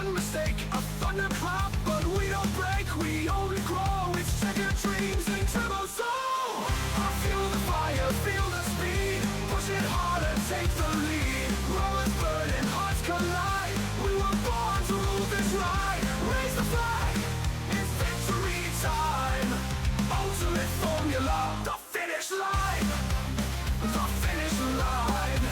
one mistake, a thunderclap, but we don't break, we only grow. It's trigger dreams and turbo soul. Feel the fire, feel the speed, push it harder, take the lead. Rollers burn and hearts collide. We were born to rule this ride. Raise the flag, it's victory time. Ultimate formula, the finish line. The finish line.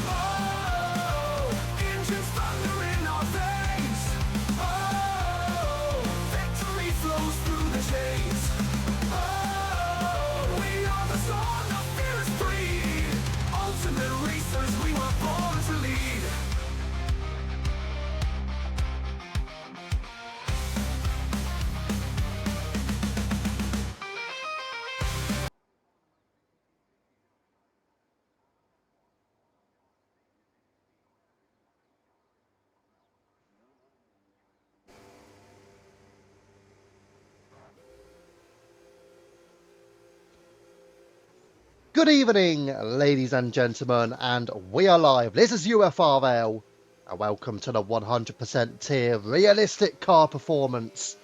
Oh, engines thunder in our veins. Oh, victory flows through the chains. Oh, we are the song of fearless breed. Ultimate racers, we were born to lead. Good evening, ladies and gentlemen, and we are live. This is UFRL, and welcome to the 100% tier realistic car performance.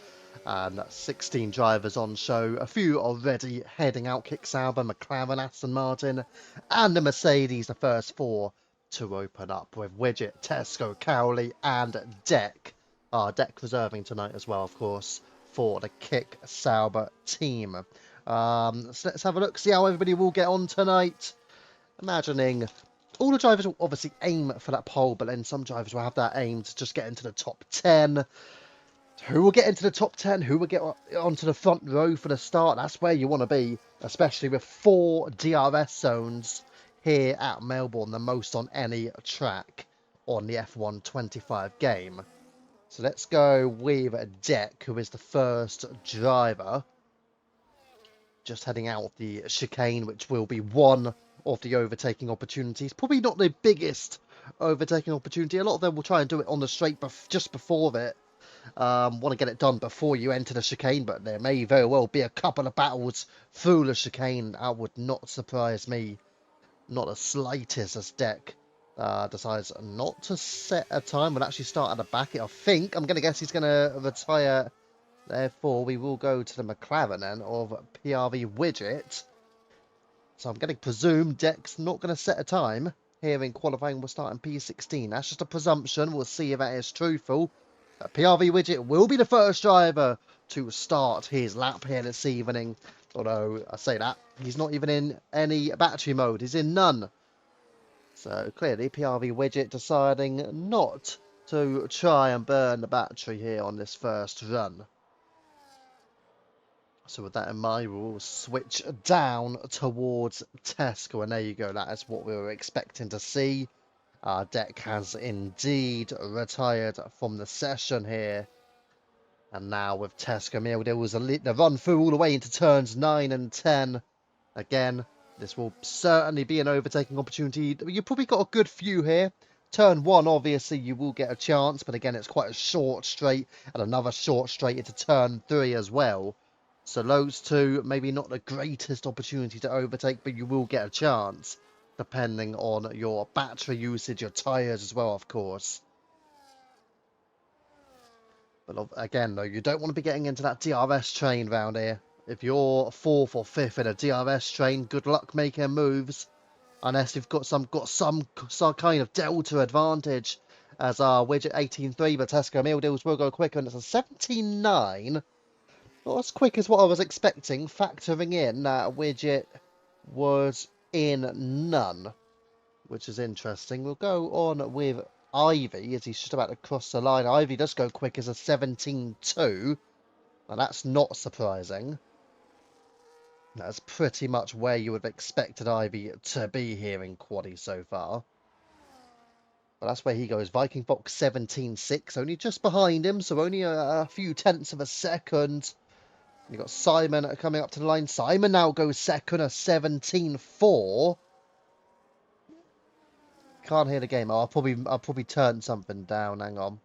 And 16 drivers on show, a few already heading out: Kick Sauber, McLaren, Aston Martin, and the Mercedes, the first four to open up with Widget, Tesco, Cowley, and Deck. Deck reserving tonight as well, of course, for the Kick Sauber team. So let's have a look, see how everybody will get on tonight. Imagining all the drivers will obviously aim for that pole, but then some drivers will have that aim to just get into the top 10. Who will get into the top 10? Who will get onto the front row for the start? That's where you want to be, especially with 4 DRS zones here at Melbourne, the most on any track on the F1 25 game. So let's go with Deck, who is the first driver. Just heading out of the chicane, which will be one of the overtaking opportunities. Probably not the biggest overtaking opportunity. A lot of them will try and do it on the straight just before it. Want to get it done before you enter the chicane, but there may very well be a couple of battles through the chicane. That would not surprise me, not the slightest, as Deck decides not to set a time. We'll actually start at the back. I think, I'm going to guess he's going to retire. Therefore, we will go to the McLaren then of PRV Widget. So I'm going to presume Deck's not going to set a time. Here in qualifying, we'll start in P16. That's just a presumption. We'll see if that is truthful. PRV Widget will be the first driver to start his lap here this evening. Although, I say that, he's not even in any battery mode. He's in none. So, clearly, PRV Widget deciding not to try and burn the battery here on this first run. So with that in mind, we'll switch down towards Tesco, and there you go, that is what we were expecting to see. Deck has indeed retired from the session here. And now with Tesco, there was the run through all the way into turns 9 and 10. Again, this will certainly be an overtaking opportunity. You've probably got a good few here. Turn 1, obviously, you will get a chance, but again, it's quite a short straight, and another short straight into turn 3 as well. So those two, maybe not the greatest opportunity to overtake, but you will get a chance, depending on your battery usage, your tyres as well, of course. But again, though, you don't want to be getting into that DRS train round here. If you're 4th or 5th in a DRS train, good luck making moves, unless you've got some kind of delta advantage, as our Widget 18.3, but Tesco meal deals will go quicker, and it's a 17.9. Not as quick as what I was expecting, factoring in that Widget was in none, which is interesting. We'll go on with Ivy, as he's just about to cross the line. Ivy does go quick as a 17.2. Now, that's not surprising. That's pretty much where you would have expected Ivy to be here in Quaddy so far. But that's where he goes. Viking Fox 17.6, only just behind him, so only a few tenths of a second. You've got Simon coming up to the line. Simon now goes second, a 17.4. Can't hear the game. Oh, I'll probably turn something down. Hang on.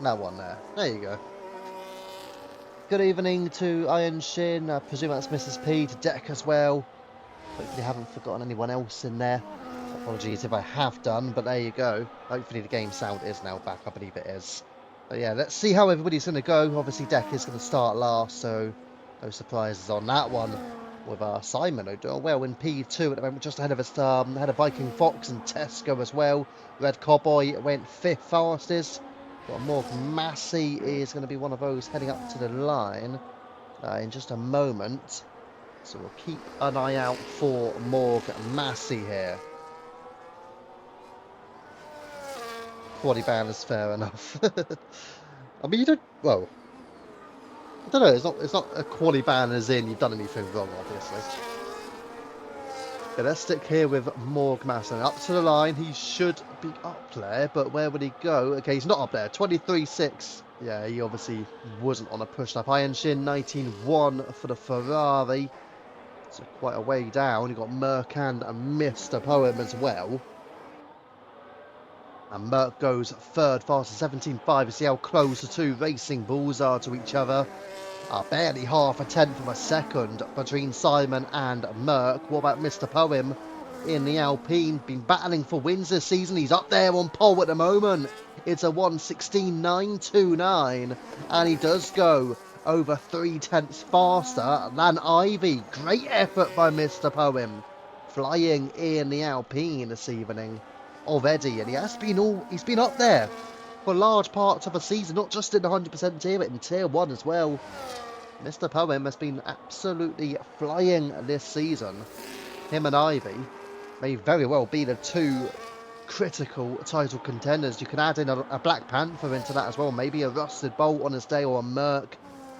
That one there. There you go. Good evening to Iron Shin. I presume that's Mrs. P, to Deck as well. Hopefully I haven't forgotten anyone else in there. Apologies if I have done, but there you go. Hopefully the game sound is now back. I believe it is. But yeah, let's see how everybody's going to go. Obviously, Deck is going to start last, so no surprises on that one. With Simon, who doing well in P2 at the moment, just ahead of us, ahead of Viking Fox and Tesco as well. Red Cowboy went 5th fastest. Got Morg Massey is going to be one of those heading up to the line in just a moment. So we'll keep an eye out for Morg Massey here. Quaddy ban is fair enough. I mean, you don't. Well, I don't know. It's not a quaddy ban as in you've done anything wrong, obviously. But let's stick here with Morg Massey. Up to the line, he should be up there, but where would he go? Okay, he's not up there. 23.6. Yeah, he obviously wasn't on a push-up iron shin. 19.1 for the Ferrari. So quite a way down. You've got Merc and Mr. Poem as well. And Merc goes third, fastest 17.5. You see how close the two racing bulls are to each other. Barely half a tenth of a second between Simon and Merc. What about Mr. Poem in the Alpine? Been battling for wins this season. He's up there on pole at the moment. It's a 1:16.929. And he does go over 3/10 faster than Ivy. Great effort by Mr. Poem. Flying in the Alpine this evening already, and he's been up there for large parts of a season, not just in the 100% tier, but in tier 1 as well. Mr. Poem has been absolutely flying this season. Him and Ivy may very well be the two critical title contenders. You can add in a Black Panther into that as well, maybe a Rusted Bolt on his day, or a Merc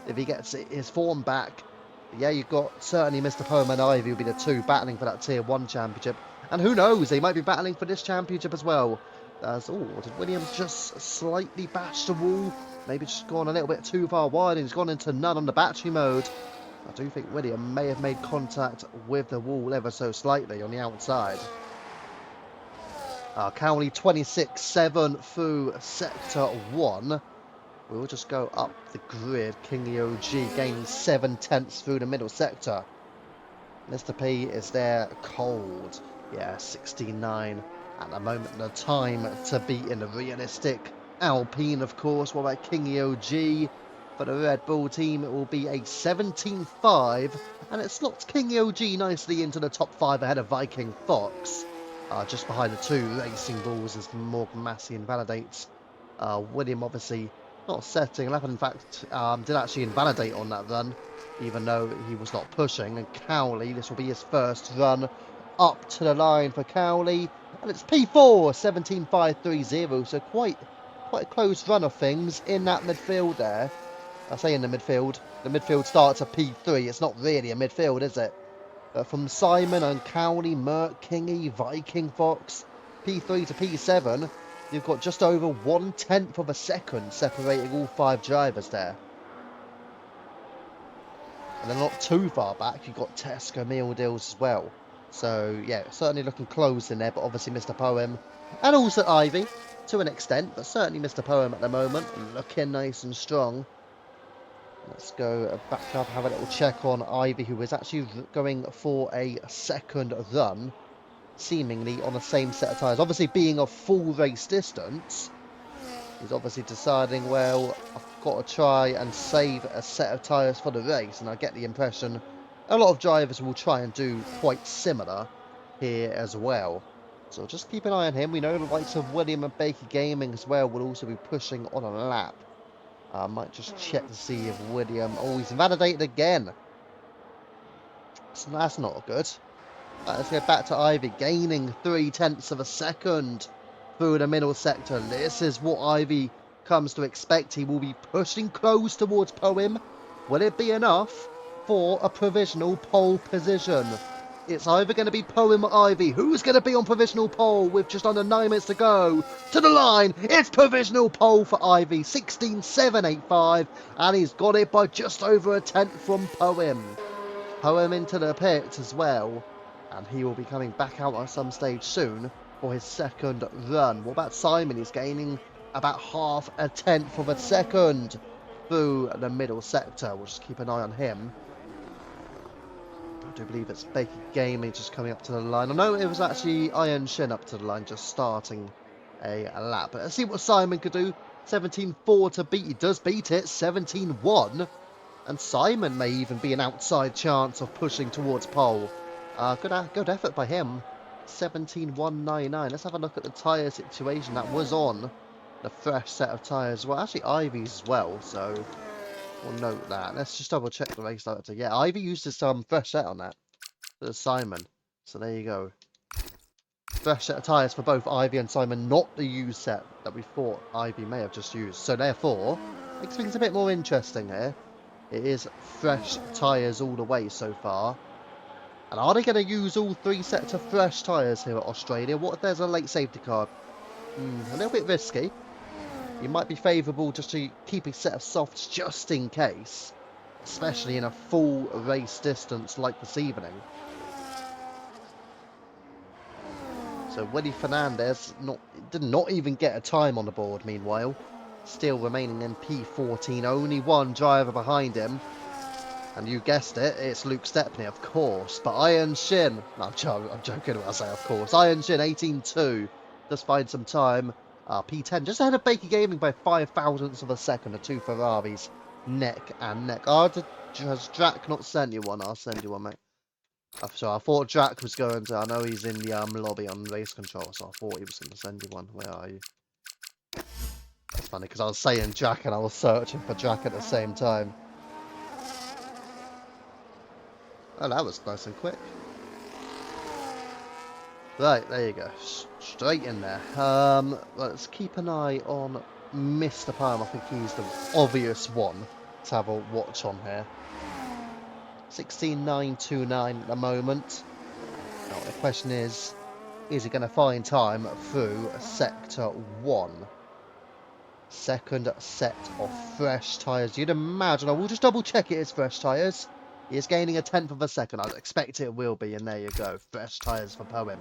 if he gets his form back. But yeah, you've got certainly Mr. Poem and Ivy will be the two battling for that tier 1 championship. And who knows, they might be battling for this championship as well. Did William just slightly bash the wall? Maybe just gone a little bit too far wide and he's gone into none on the battery mode. I do think William may have made contact with the wall ever so slightly on the outside. Cowley 26.7 through sector 1. We'll just go up the grid. Kingy OG gains 7/10 through the middle sector. Mr. P is there cold. Yeah, 16.9 at the moment. The time to beat in the realistic Alpine, of course. What about Kingy OG? For the Red Bull team, it will be a 17.5. And it slots Kingy OG nicely into the top 5 ahead of Viking Fox. Just behind the two Racing Bulls as Morg Massey invalidates. William obviously not setting lap, in fact did actually invalidate on that run, even though he was not pushing. And Cowley, this will be his first run up to the line for Cowley, and it's P4 17.530, so quite a close run of things in that midfield there. I say in the midfield starts at P3. It's not really a midfield, is it? But from Simon and Cowley, Merc, Kingy, Viking Fox, P3 to P7, you've got just over 1/10 of a second separating all 5 drivers there. And then not too far back, you've got Tesco Meal Deals as well. So, yeah, certainly looking close in there, but obviously Mr. Poem and also Ivy to an extent, but certainly Mr. Poem at the moment looking nice and strong. Let's go back up, have a little check on Ivy, who is actually going for a second run, seemingly on the same set of tyres. Obviously, being a full race distance, he's obviously deciding, well, I've got to try and save a set of tyres for the race, and I get the impression a lot of drivers will try and do quite similar here as well. So just keep an eye on him. We know the likes of William and Baker Gaming as well will also be pushing on a lap. I might just check to see if William... Oh, he's invalidated again. So that's not good. Let's go back to Ivy, gaining 3/10 of a second through the middle sector. This is what Ivy comes to expect. He will be pushing close towards Poem. Will it be enough for a provisional pole position? It's either going to be Poem or Ivy. Who's going to be on provisional pole with just under 9 minutes to go? To the line, it's provisional pole for Ivy, 16.785, and he's got it by just over 1/10 from Poem. Poem into the pits as well, and he will be coming back out at some stage soon for his second run. What about Simon? He's gaining about 0.5 of a second through the middle sector. We'll just keep an eye on him. do believe it's Baker Gaming just coming up to the line. I know it was actually Iron Shin up to the line, just starting a lap. But let's see what Simon could do. 17.4 to beat. He does beat it. 17.1. And Simon may even be an outside chance of pushing towards pole. Good effort by him. 17.199. Let's have a look at the tyre situation that was on the fresh set of tyres. Well, actually Ivy's as well, so we'll note that. Let's just double check the race director. Yeah, Ivy used his fresh set on that. So does Simon. So there you go. Fresh set of tyres for both Ivy and Simon, not the used set that we thought Ivy may have just used. So therefore, makes things a bit more interesting here. It is fresh tyres all the way so far. And are they going to use all 3 sets of fresh tyres here at Australia? What if there's a late safety car? A little bit risky. It might be favourable just to keep a set of softs just in case. Especially in a full race distance like this evening. So Willie Fernandez did not even get a time on the board meanwhile. Still remaining in P14. Only one driver behind him. And you guessed it, it's Luke Stepney, of course. But Iron Shin, no, I'm joking when I say of course. Iron Shin, 18.2, just find some time. P10, just ahead of Baker Gaming by 5 thousandths of a second. The 2 Ferraris, neck and neck. Has Drac not sent you one? I'll send you one, mate. So I thought Drac was going to, I know he's in the lobby on race control, so I thought he was going to send you one. Where are you? That's funny, because I was saying Drac and I was searching for Drac at the same time. Oh, that was nice and quick. Right, there you go. Straight in there. Let's keep an eye on Mr. Palm. I think he's the obvious one to have a watch on here. 16.929 at the moment. Now, the question is he going to find time through Sector 1? Second set of fresh tyres. You'd imagine, I will just double check it is fresh tyres. He is gaining a 10th of a second. I'd expect it will be, and there you go. Fresh tyres for Poem.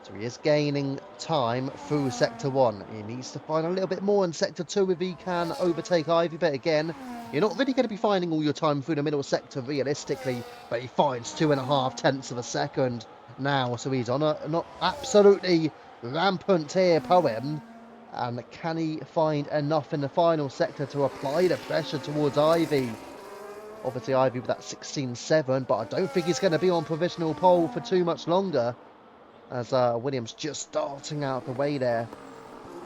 So he is gaining time through Sector 1. He needs to find a little bit more in Sector 2 if he can overtake Ivy. But again, you're not really going to be finding all your time through the middle sector realistically. But he finds 2.5 tenths of a second now. So he's on a not absolutely rampant here, Poem. And can he find enough in the final sector to apply the pressure towards Ivy? Obviously Ivy with that 16.7, but I don't think he's going to be on provisional pole for too much longer. As Williams just starting out the way there.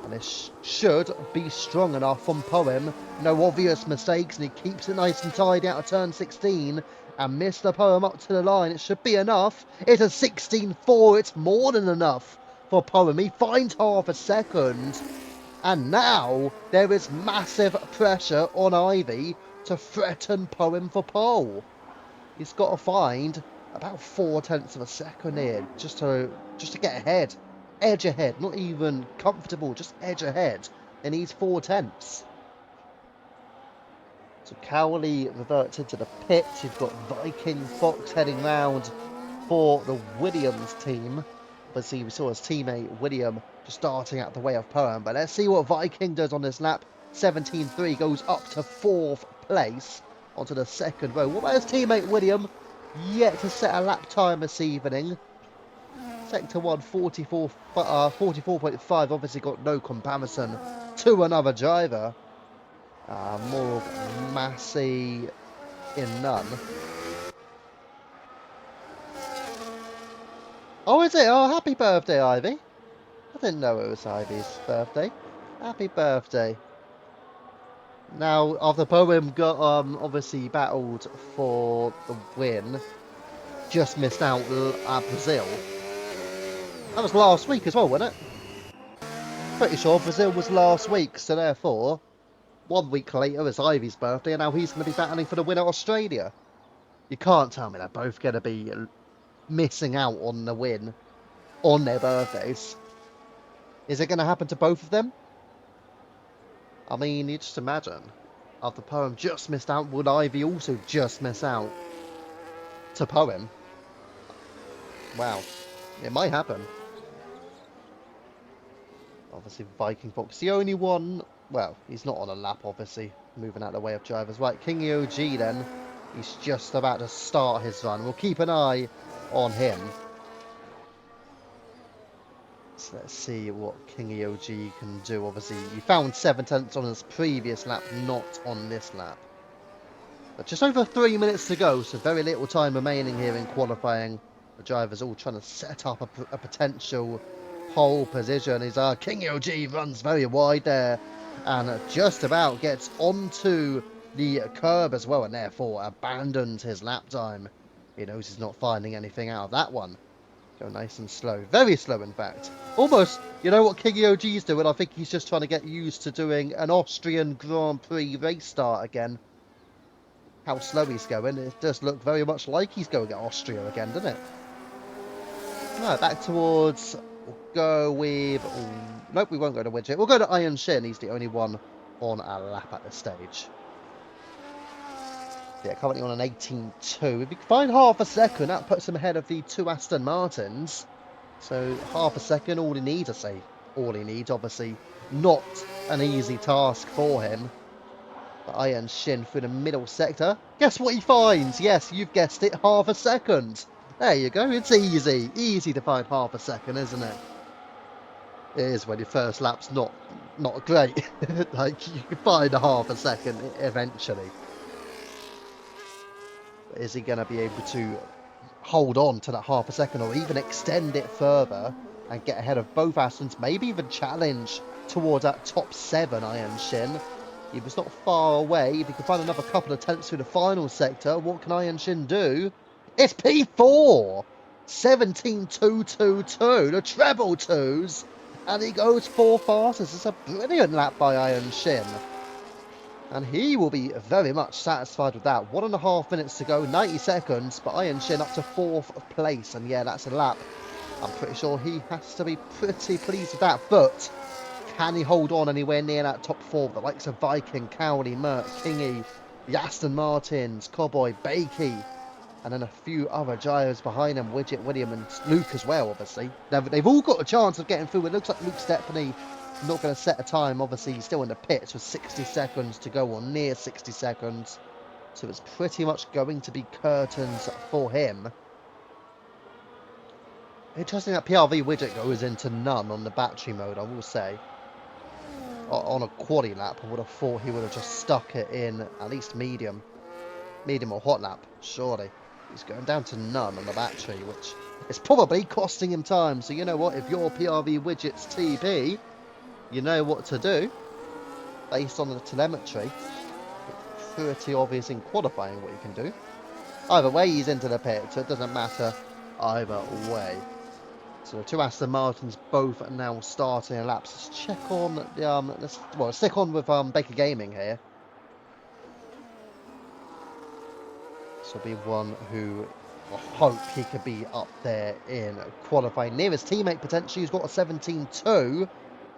And this should be strong enough from Poem. No obvious mistakes, and he keeps it nice and tidy out of turn 16. And Mr. Poem up to the line. It should be enough. It's a 16.4. It's more than enough for Poem. He finds half a second. And now there is massive pressure on Ivy to threaten Poem for pole. He's got to find about 4 tenths of a second here just to get ahead. Edge ahead, not even comfortable, just edge ahead. He needs 4 tenths. So Cowley reverts into the pits. You've got Viking Fox heading round for the Williams team. Obviously, we saw his teammate William just starting out the way of Poem. But let's see what Viking does on this lap. 17.3 goes up to 4th place onto the second row. What about his teammate William? Yet to set a lap time this evening. Sector 1, 44.5. Obviously got no comparison to another driver. More of Massey in none. Oh, is it? Oh, happy birthday, Ivy. I didn't know it was Ivy's birthday. Happy birthday. Now, after Poem got obviously battled for the win, just missed out at Brazil. That was last week as well, wasn't it? Pretty sure Brazil was last week, so therefore, 1 week later is Ivy's birthday, and now he's going to be battling for the win at Australia. You can't tell me they're both going to be missing out on the win on their birthdays. Is it going to happen to both of them? I mean, you just imagine. After Poem just missed out, would Ivy also just miss out to Poem? Wow. It might happen. Obviously, Viking Fox, the only one... Well, he's not on a lap, obviously. Moving out of the way of drivers. Right, King EOG then. He's just about to start his run. We'll keep an eye on him. So let's see what King EOG can do. Obviously, he found 7/10 on his previous lap, not on this lap. But just over 3 minutes to go, so very little time remaining here in qualifying. The drivers all trying to set up a potential pole position. His King EOG runs very wide there and just about gets onto the curb as well, and therefore abandons his lap time. He knows he's not finding anything out of that one. Go nice and slow. Very slow, in fact. Almost, you know what King EOG's doing? I think he's just trying to get used to doing an Austrian Grand Prix race start again. How slow he's going. It does look very much like he's going at Austria again, doesn't it? No, back towards... We'll go with... Nope, we won't go to Widget. We'll go to Iron Shin. He's the only one on a lap at this stage. Yeah, currently on an 18.2. If he can find half a second, that puts him ahead of the two Aston Martins. So half a second, all he needs, I say. All he needs, obviously, not an easy task for him. But Iron Shin through the middle sector. Guess what he finds? Yes, you've guessed it, half a second. There you go, it's easy. Easy to find half a second, isn't it? It is when your first lap's not great. Like, you can find a half a second eventually. But is he going to be able to hold on to that half a second or even extend it further and get ahead of both Astons? Maybe even challenge towards that top 7 Iron Shin. He was not far away. If he can find another couple of tenths through the final sector, what can Iron Shin do? It's P4! 17.222, the treble twos, and he goes 4 fastest. It's a brilliant lap by Iron Shin. And he will be very much satisfied with that. 1.5 minutes to go, 90 seconds, but Iron Shin up to 4th place. And yeah, that's a lap. I'm pretty sure he has to be pretty pleased with that, but can he hold on anywhere near that top 4? The likes of Viking, Cowley, Merck, Kingy, the Aston Martins, Cowboy, Bakey, and then a few other drivers behind him, Widget, William, and Luke as well, obviously. They've all got a chance of getting through. It looks like Luke Stepney not going to set a time. Obviously, he's still in the pits with 60 seconds to go, or near 60 seconds. So it's pretty much going to be curtains for him. Interesting that PRV Widget goes into none on the battery mode, I will say. On a quali lap, I would have thought he would have just stuck it in at least medium or hot lap, surely. He's going down to none on the battery, which is probably costing him time. So you know what, if you're PRV Widget's TP, you know what to do. Based on the telemetry, it's pretty obvious in qualifying what you can do. Either way, he's into the pit, so it doesn't matter either way. So the two Aston Martins both now starting laps. Let's check on the let's stick on with Baker Gaming here. This will be one who I hope he could be up there in qualifying. Nearest teammate potentially, who's got a 17.2.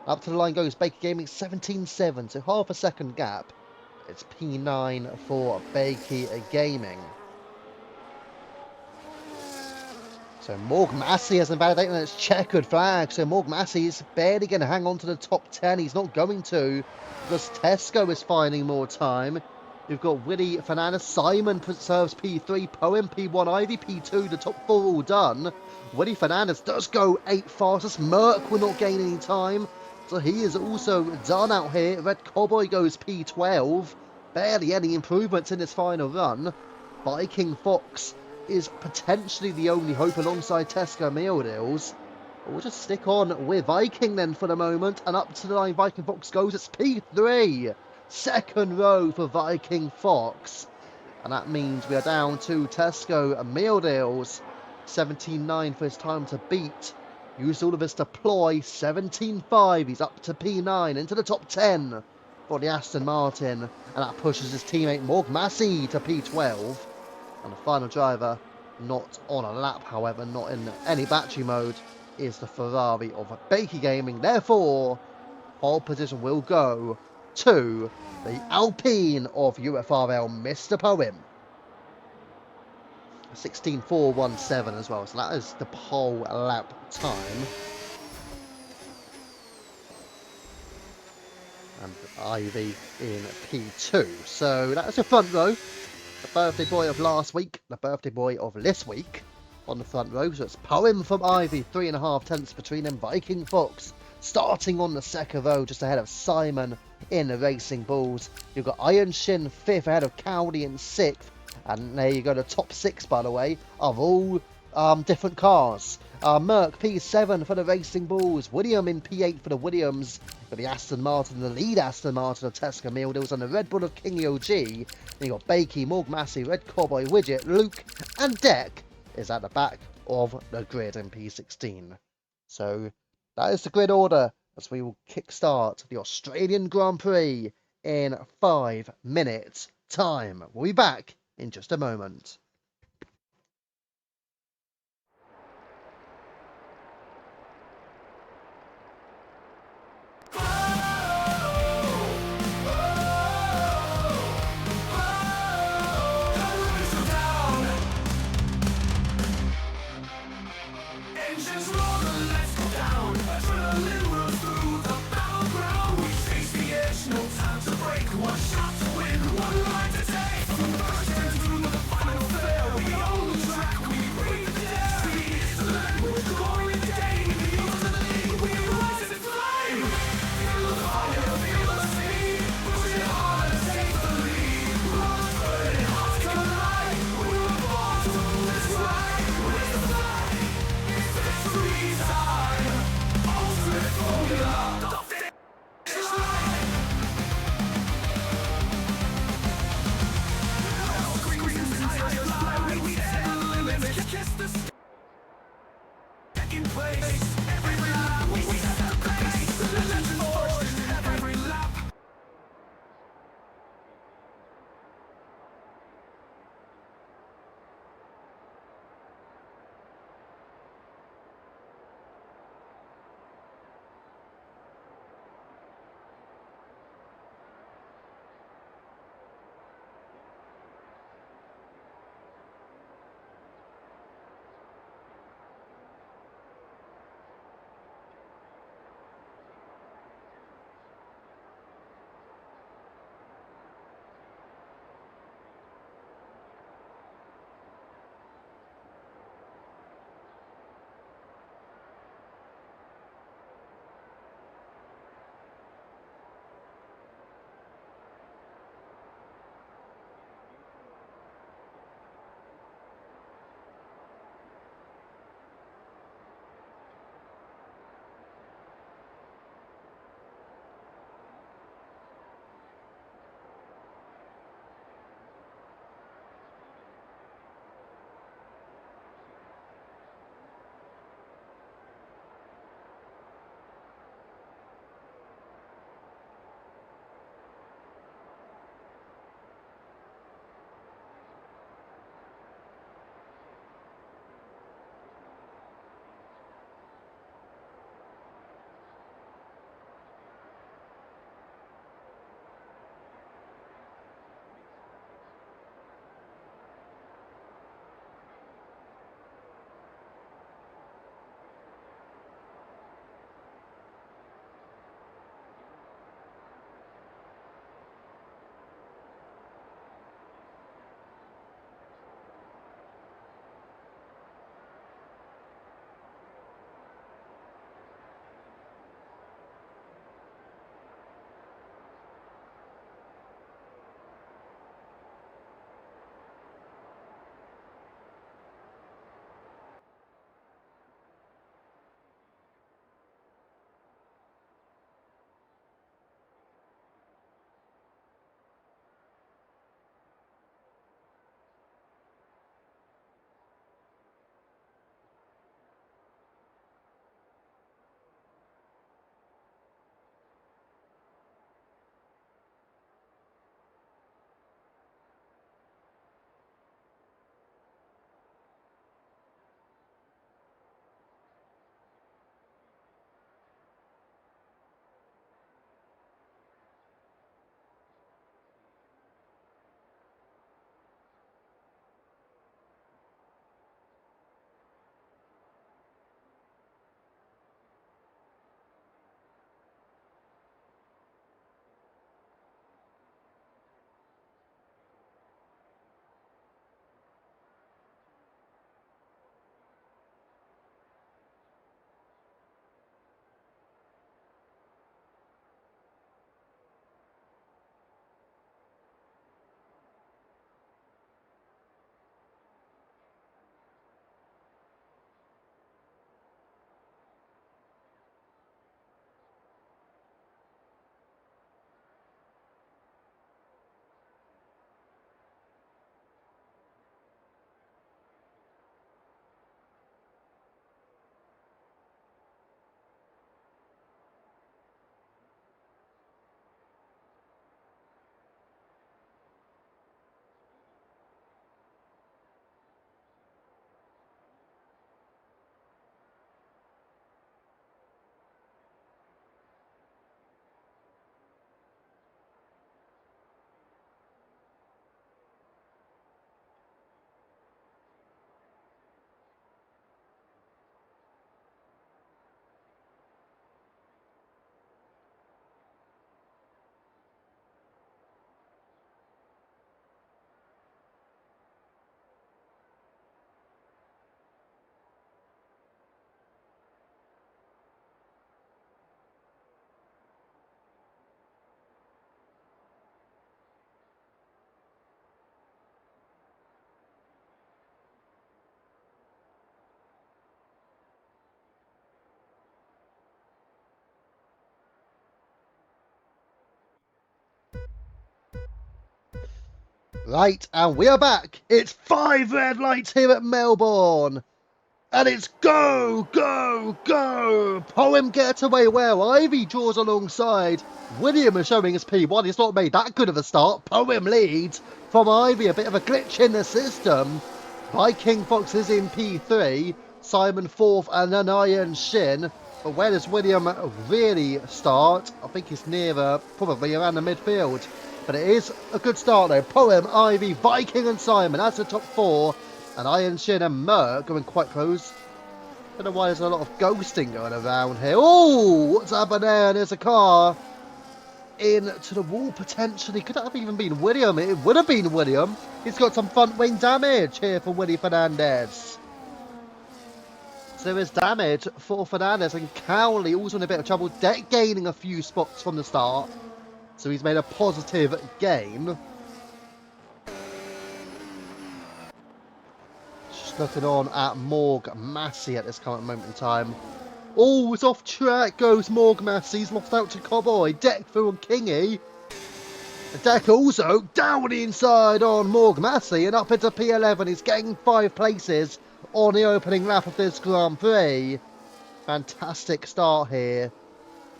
Up to the line goes Baker Gaming, 17.7, so half a second gap. It's P9 for Baker Gaming. So Morg Massey has invalidated, and it's checkered flag. So Morg Massey is barely going to hang on to the top 10. He's not going to, because Tesco is finding more time. We've got Willie Fernandez, Simon serves P3, Poem P1, Ivy P2, the top 4 all done. Willie Fernandez does go 8 fastest. Merck will not gain any time, so he is also done out here. Red Cowboy goes P12. Barely any improvements in his final run. Viking Fox is potentially the only hope alongside Tesco Meal Deals. But we'll just stick on with Viking then for the moment. And up to the line Viking Fox goes. It's P3. Second row for Viking Fox. And that means we are down to Tesco Meal Deals. 17.9 for his time to beat. Used all of his deploy. 17.5. He's up to P9 into the top 10 for the Aston Martin. And that pushes his teammate Morg Massey to P12. And the final driver, not on a lap, however, not in any battery mode, is the Ferrari of Baker Gaming. Therefore, pole position will go to the Alpine of UFRL, Mr. Poem. 16.417 as well, so that is the pole lap time. And Ivy in P2. So that is your front row. The birthday boy of last week, the birthday boy of this week on the front row. So it's Poem from Ivy, 3.5 tenths between them. Viking Fox starting on the second row, just ahead of Simon in the Racing Bulls. You've got Iron Shin 5th ahead of Cowley in 6th. And there you go, the top 6, by the way, of all different cars. Merc P7 for the Racing Bulls. William in P8 for the Williams. For the Aston Martin, the lead Aston Martin of Tesca Milders, and the Red Bull of King OG. Then you got Bakey, Morg Massey, Red Cowboy, Widget, Luke, and Deck is at the back of the grid in P16. So that is the grid order as we will kickstart the Australian Grand Prix in 5 minutes' time. We'll be back in just a moment. Engines rolling, let's go down. Adrenaline runs through the battleground. We face the edge, no time to break. One shot to win, one line to take. From the first turn through the final Right, and we are back. It's 5 red lights here at Melbourne. And it's go, go, go. Poem gets away well. Ivy draws alongside. William is showing his P1. He's not made that good of a start. Poem leads from Ivy. A bit of a glitch in the system. Viking Fox is in P3. Simon fourth and an Iron Shin. But where does William really start? I think he's near, probably around the midfield. But it is a good start though. Poem, Ivy, Viking and Simon. That's the top 4. And Iron Shin and Merc going quite close. Don't know why there's a lot of ghosting going around here. Oh, what's happened there? There's a car into the wall potentially. Could that have even been William? It would have been William. He's got some front wing damage here for Willie Fernandez. So there is damage for Fernandez, and Cowley also in a bit of trouble. Deck gaining a few spots from the start. So he's made a positive gain. Just looking on at Morg Massey at this current moment in time. Oh, it's off track goes Morg Massey. He's lost out to Cowboy. Deck through on Kingy. Deck also down the inside on Morg Massey and up into P11. He's getting 5 places on the opening lap of this Grand Prix. Fantastic start here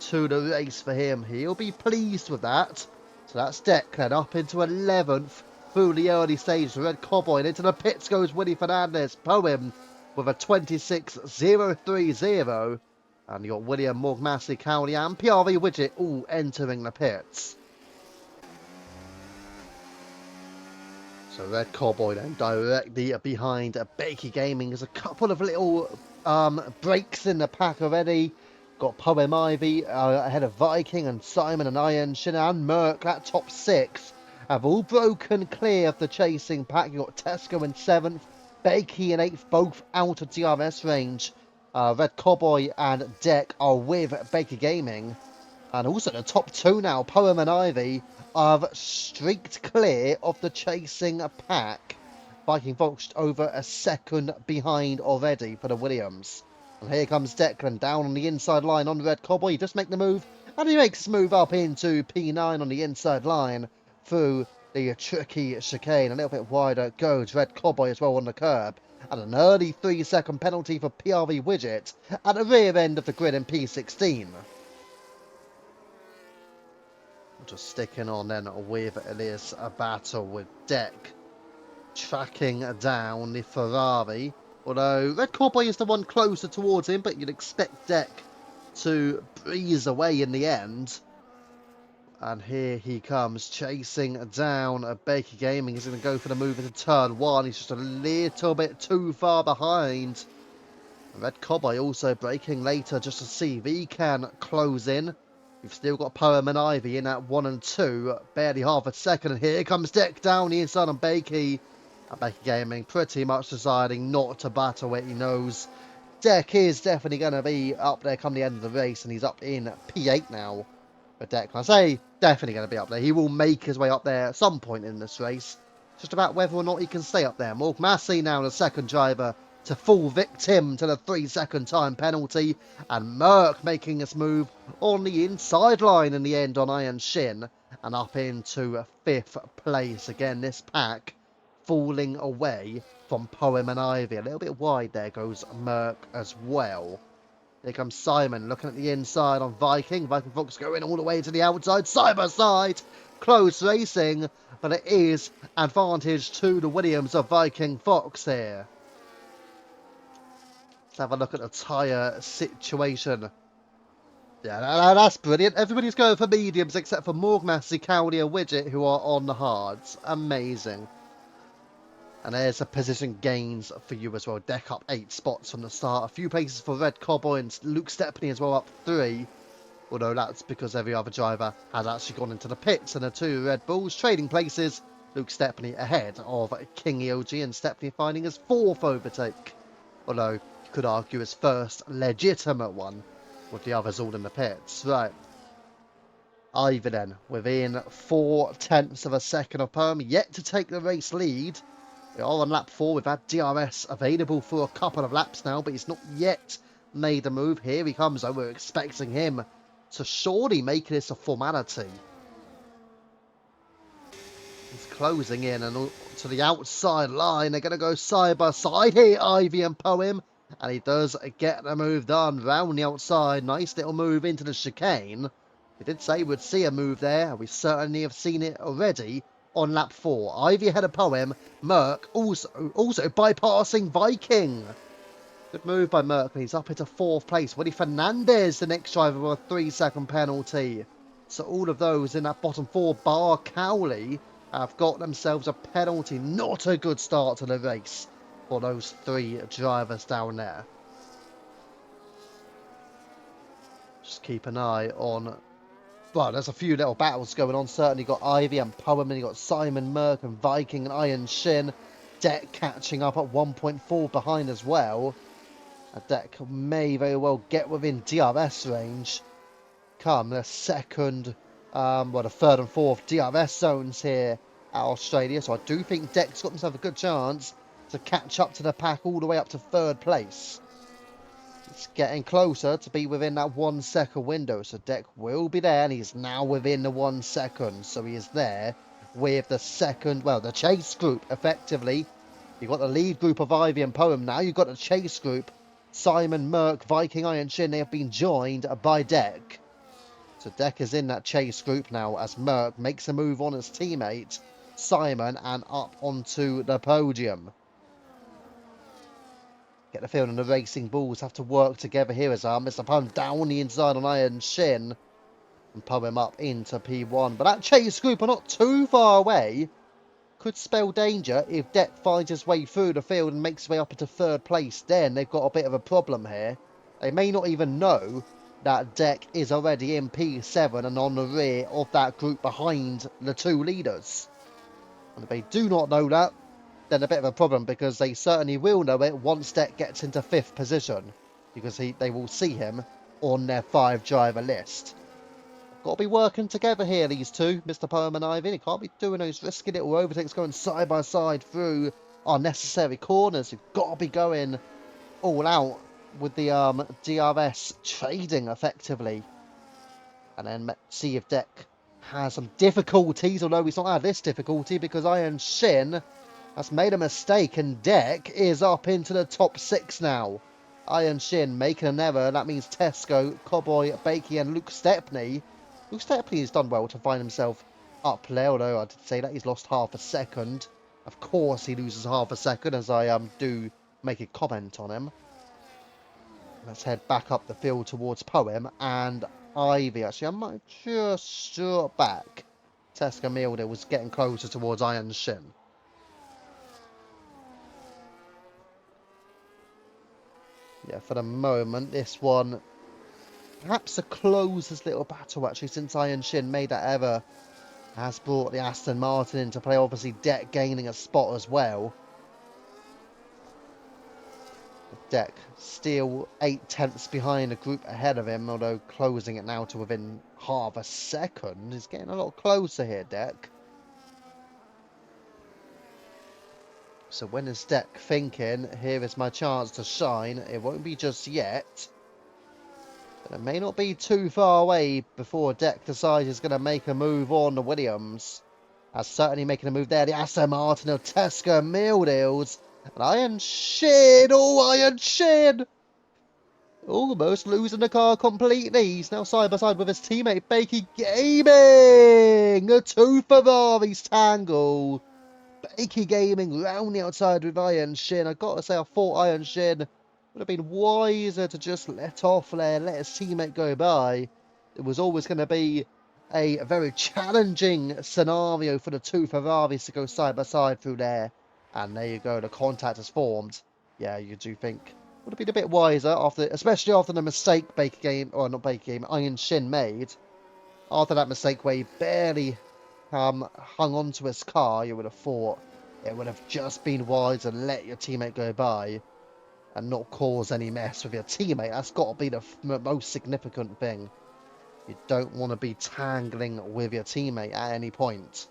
to the race for him. He'll be pleased with that. So that's Declan up into 11th through the early stage. The Red Cowboy, and into the pits goes Willie Fernandez. Poem with a 26.030. And you got William, Morg Massey, Cowley and PRV Widget all entering the pits. So Red Cowboy then directly behind Bakey Gaming. There's a couple of little breaks in the pack already. Got Poem Ivy ahead of Viking and Simon and Iron Shin and Merc. That top 6 have all broken clear of the chasing pack. You got Tesco in 7th, Bakey in 8th, both out of DRS range. Red Cowboy and Deck are with Baker Gaming. And also the top 2 now, Poem and Ivy, have streaked clear of the chasing pack. Viking Fox over a second behind already for the Williams. And here comes Declan down on the inside line on Red Cowboy. He just make the move, and he makes the move up into P9 on the inside line through the tricky chicane. A little bit wider goes Red Cowboy as well on the curb. And an early 3-second penalty for PRV Widget at the rear end of the grid in P16. Just sticking on then with this battle with Deck tracking down the Ferrari. Although Red Cowboy is the one closer towards him, but you'd expect Deck to breeze away in the end. And here he comes chasing down Baker Gaming. He's going to go for the move into turn 1. He's just a little bit too far behind. Red Cowboy also braking later just to see if he can close in. We've still got Poem and Ivy in at 1 and 2. Barely half a second. And here comes Deck down the inside on Bakey. And Baker Gaming pretty much deciding not to battle it. He knows Deck is definitely going to be up there come the end of the race. And he's up in P8 now. But Deck, I say, definitely going to be up there. He will make his way up there at some point in this race. Just about whether or not he can stay up there. Morg Massey now the second driver to fall victim to the 3-second time penalty, and Merc making his move on the inside line in the end on Iron Shin, and up into 5th place. Again, this pack falling away from Poem and Ivy. A little bit wide there goes Merc as well. Here comes Simon looking at the inside on Viking. Viking Fox going all the way to the outside, side by side. Close racing, but it is advantage to the Williams of Viking Fox here. Have a look at the tyre situation. Yeah, that's brilliant. Everybody's going for mediums except for Morg Massey, Cowley and Widget, who are on the hards. Amazing. And there's the position gains for you as well. Deck up 8 spots from the start. A few places for Red Cowboy and Luke Stepney as well, up 3. Although that's because every other driver has actually gone into the pits. And the 2 Red Bulls trading places. Luke Stepney ahead of King EOG, and Stepney finding his 4th overtake. Although could argue his first legitimate one, with the others all in the pits. Right. Ivy then, within 0.4 of a second of Poem, yet to take the race lead. We are on lap 4. We've had DRS available for a couple of laps now, but he's not yet made a move. Here he comes, though. We're expecting him to surely make this a formality. He's closing in and to the outside line. They're going to go side by side here, Ivy and Poem. And he does get the move done round the outside. Nice little move into the chicane. We did say we'd see a move there. We certainly have seen it already on lap 4. Ivy ahead of Poem. Merc also bypassing Viking. Good move by Merck. He's up into 4th place. Willie Fernandez, the next driver, with a 3-second penalty. So all of those in that bottom 4, bar Cowley, have got themselves a penalty. Not a good start to the race for those 3 drivers down there. Just keep an eye on... Well, there's a few little battles going on. Certainly got Ivy and Poem, and you got Simon, Merck and Viking and Iron Shin. Deck catching up at 1.4 behind as well. A Deck may very well get within DRS range come the second, the third and fourth DRS zones here at Australia. So I do think Deck's got himself a good chance to catch up to the pack all the way up to 3rd place. It's getting closer to be within that 1 second window. So Deck will be there, and he's now within the 1 second. So he is there with the second, well, the chase group effectively. You've got the lead group of Ivy and Poem now. You've got the chase group. Simon, Merck, Viking, Iron Shin, they have been joined by Deck. So Deck is in that chase group now as Merck makes a move on his teammate, Simon, and up onto the podium. Get the feeling the Racing Bulls have to work together here as Mr. Poem down the inside on Iron Shin and Poem up into P1. But that chase group are not too far away. Could spell danger if Deck finds his way through the field and makes his way up into 3rd place. Then they've got a bit of a problem here. They may not even know that Deck is already in P7 and on the rear of that group behind the 2 leaders. And if they do not know that, then a bit of a problem, because they certainly will know it once Deck gets into 5th position, because they will see him on their 5-driver list. Got to be working together here, these two, Mr. Poem and Ivy. They can't be doing those risky little overtakes, going side by side through unnecessary corners. You've got to be going all out with the DRS trading effectively. And then see if Deck has some difficulties, although he's not had this difficulty because Iron Shin has made a mistake and Deck is up into the top 6 now. Iron Shin making an error. That means Tesco, Cowboy, Bakey and Luke Stepney. Luke Stepney has done well to find himself up there, although I did say that he's lost half a second. Of course he loses half a second, as I do make a comment on him. Let's head back up the field towards Poem and Ivy. Actually, I might just short back. Tesco Milder was getting closer towards Iron Shin. Yeah, for the moment, this one... perhaps the closest little battle, actually, since Iron Shin made that error, has brought the Aston Martin into play. Obviously, Deck gaining a spot as well. Deck still 8/10 behind the group ahead of him, although closing it now to within half a second. He's getting a lot closer here, Deck. So when is Deck thinking, here is my chance to shine? It won't be just yet. But it may not be too far away before Deck decides he's going to make a move on the Williams. That's certainly making a move there. The Aston Martin of Tesco Mildeals. And Iron Shin. Oh, Iron Shin. Almost losing the car completely. He's now side by side with his teammate Bakey Gaming. The 2 Ferraris tangle. Bakey Gaming round the outside with Iron Shin. I've got to say, I thought Iron Shin would have been wiser to just let off there, let his teammate go by. It was always going to be a very challenging scenario for the 2 Ferraris to go side by side through there. And there you go, the contact has formed. Yeah, you do think would have been a bit wiser, especially after the mistake Iron Shin made. After that mistake where he barely hung onto his car, you would have thought it would have just been wiser to let your teammate go by and not cause any mess with your teammate. That's got to be the most significant thing. You don't want to be tangling with your teammate at any point.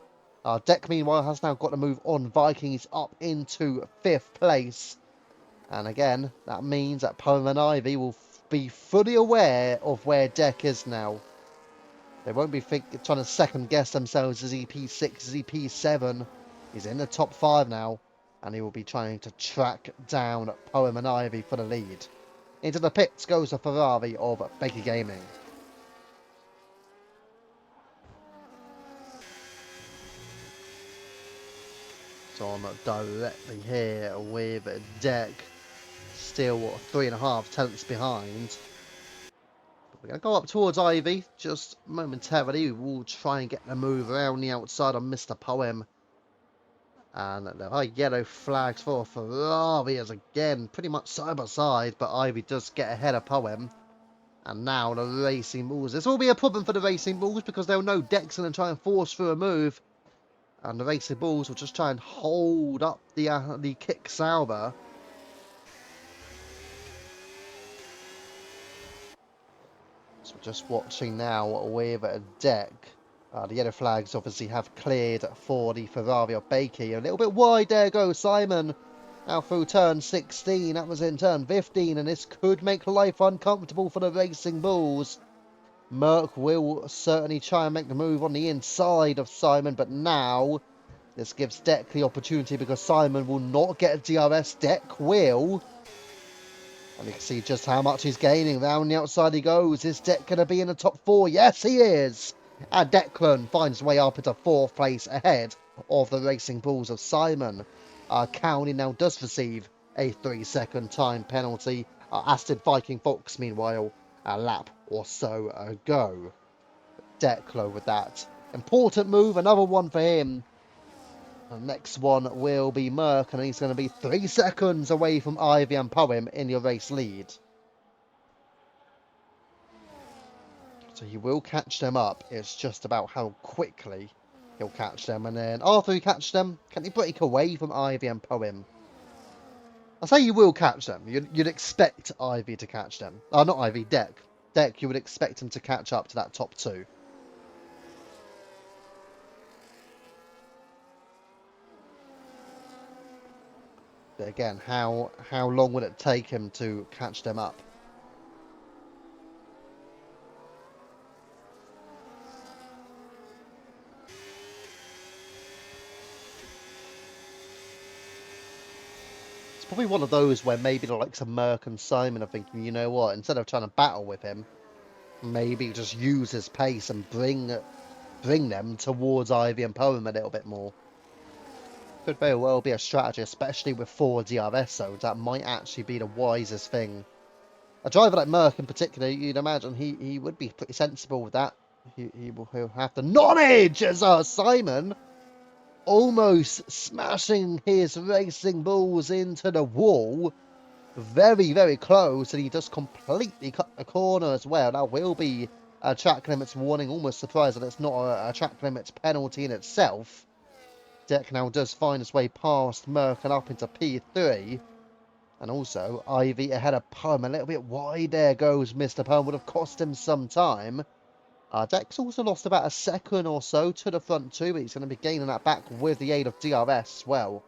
Deck, meanwhile, has now got to move on. Viking is up into 5th place. And again, that means that Poem and Ivy will be fully aware of where Deck is now. They won't be trying to second guess themselves. Is he P6? Is he P7? He's in the top 5 now, and he will be trying to track down Poem and Ivy for the lead. Into the pits goes the Ferrari of Baker Gaming. So on directly here with Deck, still 3.5 tenths behind. We're going to go up towards Ivy just momentarily. We'll try and get the move around the outside of Mr. Poem. And there are yellow flags for Ferrari as again, pretty much side by side, but Ivy does get ahead of Poem. And now the Racing Bulls. This will be a problem for the Racing Bulls because they'll know Deck's going to try and force through a move. And the Racing Bulls will just try and hold up the kick Sauber. So we're just watching now with Deck. The yellow flags obviously have cleared for the Ferrari of Bakey. A little bit wide, there goes Simon. Now through turn 16, that was in turn 15, and this could make life uncomfortable for the Racing Bulls. Merck will certainly try and make the move on the inside of Simon, but now this gives Deck the opportunity because Simon will not get a DRS. Deck will. And you can see just how much he's gaining. Round the outside he goes. Is Deck going to be in the top 4? Yes, he is. And Declan finds his way up into 4th place ahead of the Racing Bulls of Simon. County now does receive a 3-second time penalty. Aston Viking Fox, meanwhile, a lap or so ago. Declan with that important move, another one for him. The next one will be Merck, and he's going to be 3 seconds away from Ivy and Poem in your race lead. So he will catch them up. It's just about how quickly he'll catch them. And then after he catches them, can he break away from Ivy and Poem? I say you will catch them. You'd expect Ivy to catch them. Oh, not Ivy, Deck. Deck, you would expect him to catch up to that top 2. But again, how long would it take him to catch them up? It's probably one of those where maybe the likes of Merck and Simon are thinking, you know what, instead of trying to battle with him, maybe just use his pace and bring them towards Ivy and Poem a little bit more. Could very well be a strategy, especially with 4 DRS zones. That might actually be the wisest thing. A driver like Merck in particular, you'd imagine he would be pretty sensible with that. He'll have the knowledge as Simon almost smashing his Racing Bulls into the wall. Very, very close, and he just completely cut the corner as well. That will be a track limits warning. Almost surprised that it's not a track limits penalty in itself. Deck now does find his way past Merck and up into P3. And also, Ivy ahead of Poem. A little bit wide there goes Mr. Poem. Would have cost him some time. Deck's also lost about a second or so to the front 2. But he's going to be gaining that back with the aid of DRS as well.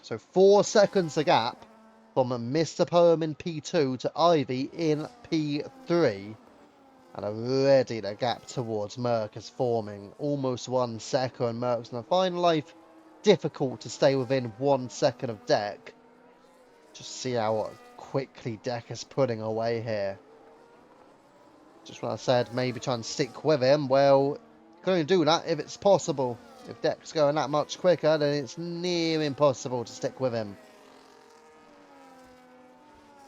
So 4 seconds a gap from Mr. Poem in P2 to Ivy in P3. And already the gap towards Merck is forming. Almost 1 second. Merck's going to find life difficult to stay within 1 second of Deck. Just see how quickly Deck is putting away here. Just when I said maybe try and stick with him, well, you can only do that if it's possible. If Deck's going that much quicker, then it's near impossible to stick with him.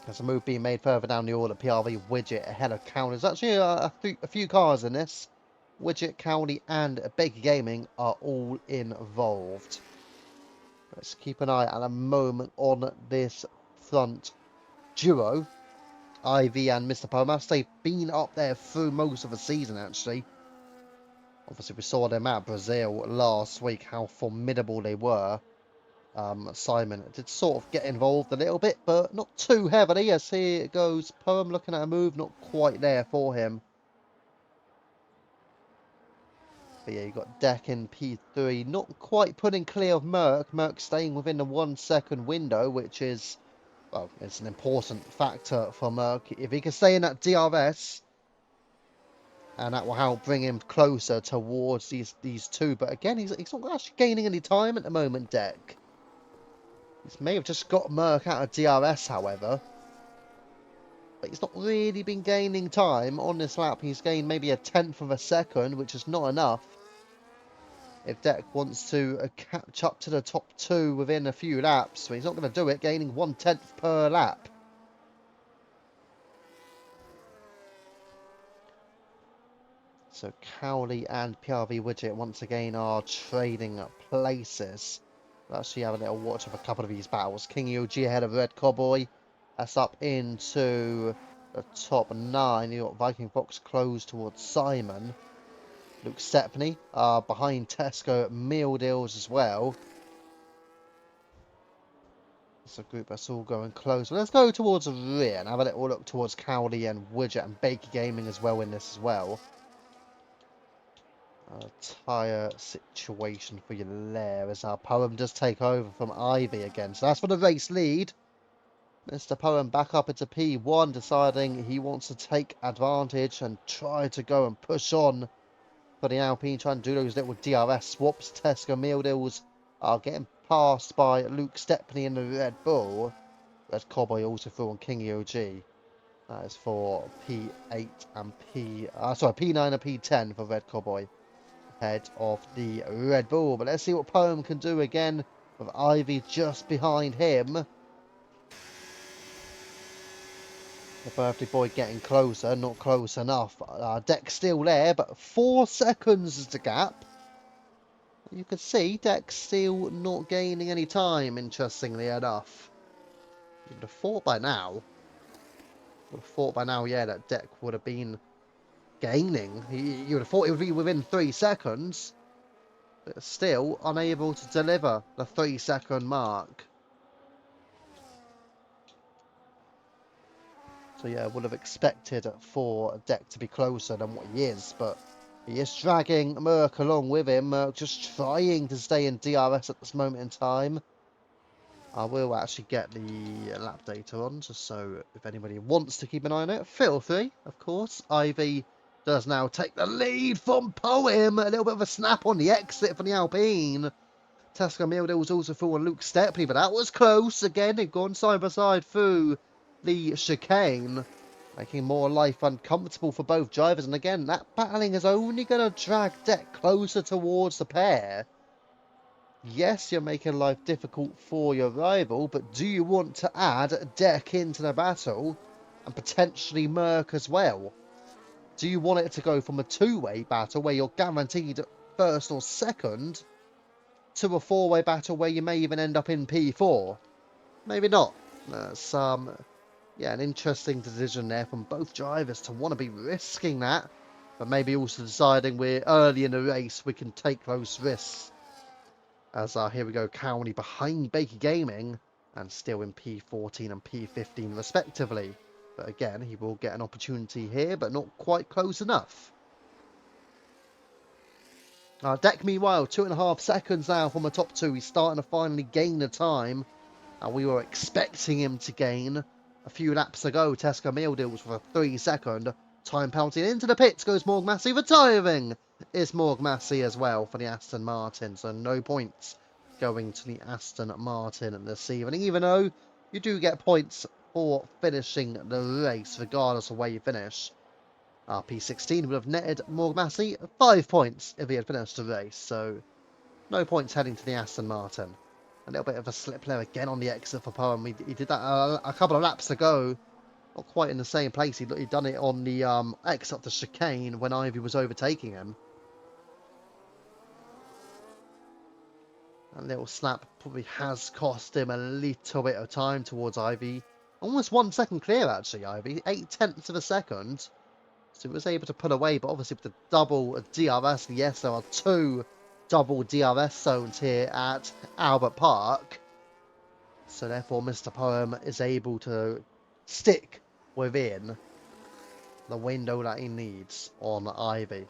There's a move being made further down the order. PRV Widget ahead of County. There's actually a few cars in this. Widget, County and Baker Gaming are all involved. Let's keep an eye at the moment on this front duo. Ivy and Mr. Pomas. They've been up there through most of the season, actually. Obviously, we saw them at Brazil last week, how formidable they were. Simon did sort of get involved a little bit, but not too heavily, as here goes Poem looking at a move not quite there for him. But yeah, you got Deck in P3, not quite putting clear of Merck. Merck staying within the 1 second window, which is, well, it's an important factor for Merck. If he can stay in that DRS, and that will help bring him closer towards these two. But again, he's not actually gaining any time at the moment, Deck. He may have just got Merc out of DRS, however. But he's not really been gaining time on this lap. He's gained maybe a tenth of a second, which is not enough. If Deck wants to catch up to the top two within a few laps, so he's not going to do it, gaining 1/10 per lap. So Cowley and PRV Widget once again are trading places. We'll actually have a little watch of a couple of these battles. King UG ahead of Red Cowboy. That's up into the top 9. You've got Viking Fox close towards Simon. Luke Stepney behind Tesco Meal Deals as well. It's a group that's all going close. Well, let's go towards the rear and have a little look towards Cowley and Widget and Baker Gaming as well in this as well. Tyre situation for you there as our Poem does take over from Ivy again. So that's for the race lead. Mr. Poem back up into P1, deciding he wants to take advantage and try to go and push on for the Alpine, trying to do those little DRS swaps. Tesco Meal Deals are getting passed by Luke Stepney in the Red Bull. Red Cowboy also through on King EOG. That is for P8 and P9 and P10 for Red Cowboy. Head of the Red Bull. But let's see what Poem can do again with Ivy just behind him. The birthday boy getting closer, not close enough. Deck's still there, but 4 seconds is the gap. You can see Deck's still not gaining any time, interestingly enough. You would have thought by now, yeah, that Deck would have been gaining. You would have thought it would be within 3 seconds. But still unable to deliver the 3-second mark. So yeah, I would have expected for Deck to be closer than what he is, but he is dragging Merc along with him. Merc just trying to stay in DRS at this moment in time. I will actually get the lap data on, just so if anybody wants to keep an eye on it, feel free, of course. Ivy does now take the lead from Poem. A little bit of a snap on the exit for the Alpine. Tesco Meal Deals also full on Luke Stepney, but that was close. Again, they've gone side by side through the chicane, making more life uncomfortable for both drivers. And again, that battling is only going to drag Deck closer towards the pair. Yes, you're making life difficult for your rival, but do you want to add Deck into the battle and potentially Merc as well? Do you want it to go from a two-way battle where you're guaranteed first or second to a 4-way battle where you may even end up in P4? Maybe not. Yeah, an interesting decision there from both drivers to want to be risking that, but maybe also deciding we're early in the race, we can take those risks. As here we go, Cowley behind Baker Gaming and still in P14 and P15 respectively. But again, he will get an opportunity here, but not quite close enough. Deck, meanwhile, 2.5 seconds now from the top two. He's starting to finally gain the time. We were expecting him to gain a few laps ago. Tesco Meal Deals with a 3-second time penalty. Into the pits goes Morg Massey. Retiring is Morg Massey as well for the Aston Martin. So no points going to the Aston Martin this evening, even though you do get points for finishing the race, regardless of where you finish. P16 would have netted Morg Massey 5 points if he had finished the race. So no points heading to the Aston Martin. A little bit of a slip there again on the exit for Poem. He did that a couple of laps ago. Not quite in the same place. He'd done it on the exit of the chicane when Ivy was overtaking him. A little snap probably has cost him a little bit of time towards Ivy. Almost 1 second clear, actually, Ivy. 0.8 of a second. So he was able to put away, but obviously with the double DRS, yes, there are 2 double DRS zones here at Albert Park. So therefore Mr. Poem is able to stick within the window that he needs on Ivy.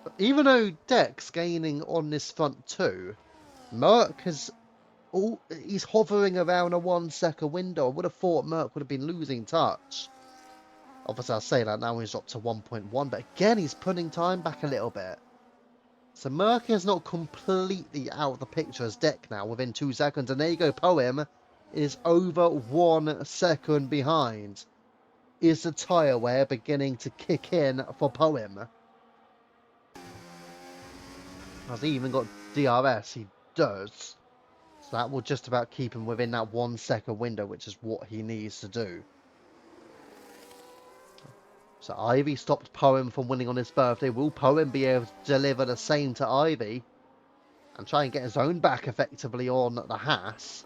But even though Deck's gaining on this front two, Merc he's hovering around a 1 second window. I would have thought Merc would have been losing touch. Obviously, I'll say that now he's dropped to 1.1, but again, he's putting time back a little bit. So Merck is not completely out of the picture as Deck now within 2 seconds. And there you go, Poem is over 1 second behind. Is the tyre wear beginning to kick in for Poem? Has he even got DRS? He does. So that will just about keep him within that 1 second window, which is what he needs to do. So Ivy stopped Poem from winning on his birthday. Will Poem be able to deliver the same to Ivy and try and get his own back effectively on the Haas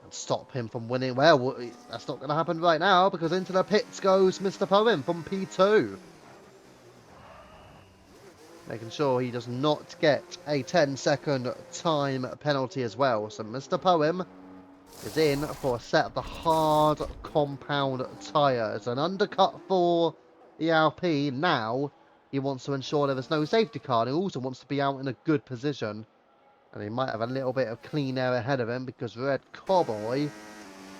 and stop him from winning? Well, that's not going to happen right now, because into the pits goes Mr. Poem from P2. Making sure he does not get a 10-second time penalty as well. So Mr. Poem is in for a set of the hard compound tyres. An undercut for the Alp. Now he wants to ensure there is no safety car. He also wants to be out in a good position. And he might have a little bit of clean air ahead of him, because Red Cowboy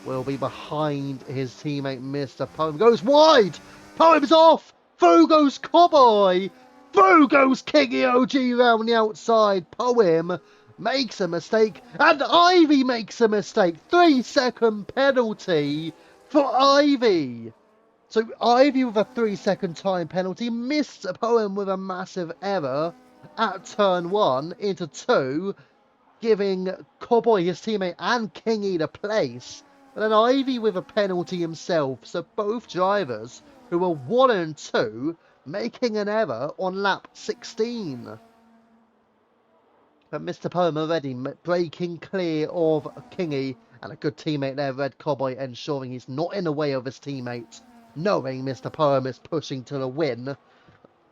will be behind his teammate Mr. Poem. Goes wide! Poem's off! Through goes Cowboy! Through goes Kingy OG round the outside. Poem makes a mistake, and Ivy makes a mistake. 3-second penalty for Ivy. So Ivy with a 3-second time penalty, missed Poem with a massive error at turn 1 into 2, giving Cowboy, his teammate, and Kingy the place. But then Ivy with a penalty himself. So both drivers, who were 1 and 2, making an error on lap 16. But Mr. Poem already breaking clear of Kingy, and a good teammate there, Red Cowboy, ensuring he's not in the way of his teammate, knowing Mr. Poem is pushing to the win,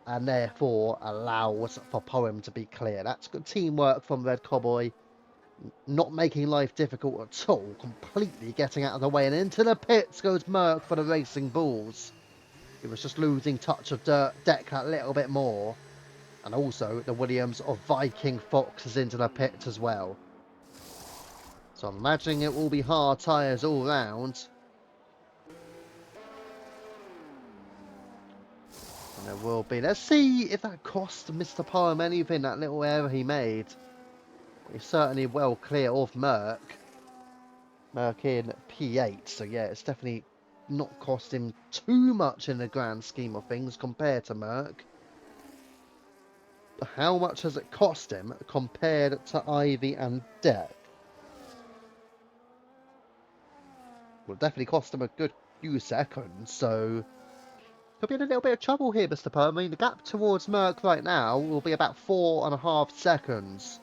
and therefore allows for Poem to be clear. That's good teamwork from Red Cowboy, not making life difficult at all, completely getting out of the way. And into the pits goes Merck for the Racing Bulls. He was just losing touch of Deck that little bit more. And also the Williams of Viking Fox is into the pits as well. So I'm imagining it will be hard tyres all round. And there will be. Let's see if that cost Mr. Poem anything, that little error he made. He's certainly well clear of Merck. Merck in P8. So yeah, it's definitely not cost him too much in the grand scheme of things compared to Merck. But how much has it cost him compared to Ivy and Deck? Will definitely cost him a good few seconds, so could be in a little bit of trouble here, Mr. Poem. I mean, the gap towards Merck right now will be about 4.5 seconds.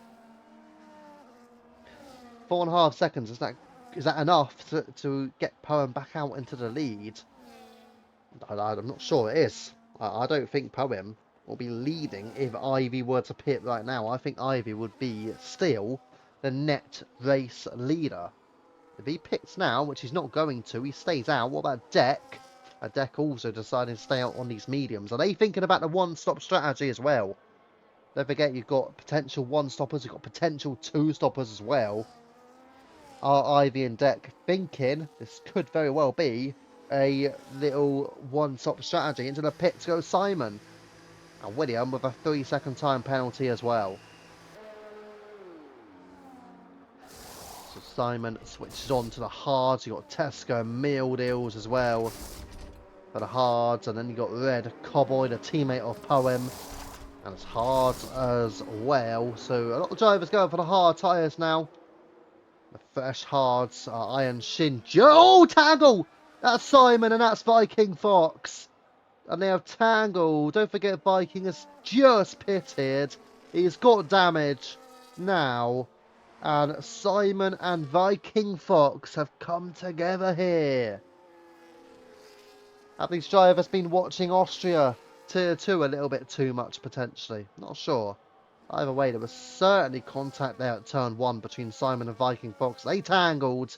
4.5 seconds, is that enough to get Poem back out into the lead? I'm not sure it is. I don't think Poem will be leading if Ivy were to pit right now. I think Ivy would be still the net race leader. If he pits now, which he's not going to, he stays out. What about Deck? Deck also deciding to stay out on these mediums. Are they thinking about the one-stop strategy as well? Don't forget, you've got potential one-stoppers, you've got potential two-stoppers as well. Are Ivy and Deck thinking this could very well be a little one-stop strategy? Into the pits goes Simon. And William with a 3-second time penalty as well. So Simon switches on to the hards. You've got Tesco and Meal Deals as well for the hards. And then you've got Red Cowboy, the teammate of Poem. And it's hard as well. So a lot of drivers going for the hard tyres now. The fresh hards are Iron Shin. Oh, tangle! That's Simon and that's Viking Fox. And they have tangled. Don't forget, Viking has just pitted. He's got damage now. And Simon and Viking Fox have come together here. Have these drivers been watching Austria Tier 2 a little bit too much, potentially? Not sure. Either way, there was certainly contact there at turn 1 between Simon and Viking Fox. They tangled.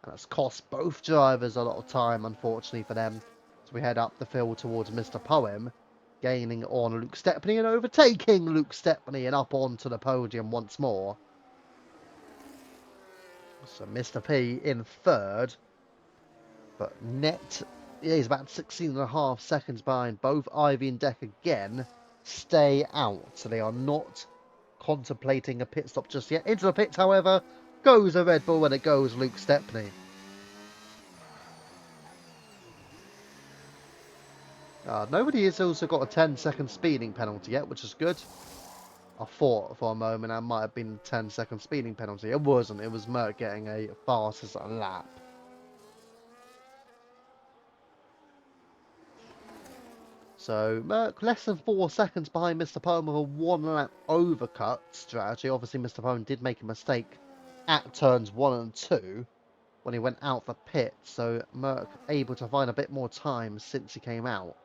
And that's cost both drivers a lot of time, unfortunately, for them. So we head up the field towards Mr. Poem, gaining on Luke Stepney and overtaking Luke Stepney and up onto the podium once more. So Mr. P in third, but net Yeah, he's about 16.5 seconds behind. Both Ivy and Deck again stay out, so they are not contemplating a pit stop just yet. Into the pits, however, goes a Red Bull and it goes Luke Stepney. Nobody has also got a 10-second speeding penalty yet, which is good. I thought for a moment that might have been a 10-second speeding penalty. It wasn't. It was Merck getting a fastest lap. So Merck less than 4 seconds behind Mr. Pone with a 1-lap overcut strategy. Obviously, Mr. Pone did make a mistake at turns 1 and 2 when he went out the pit. So Merck able to find a bit more time since he came out.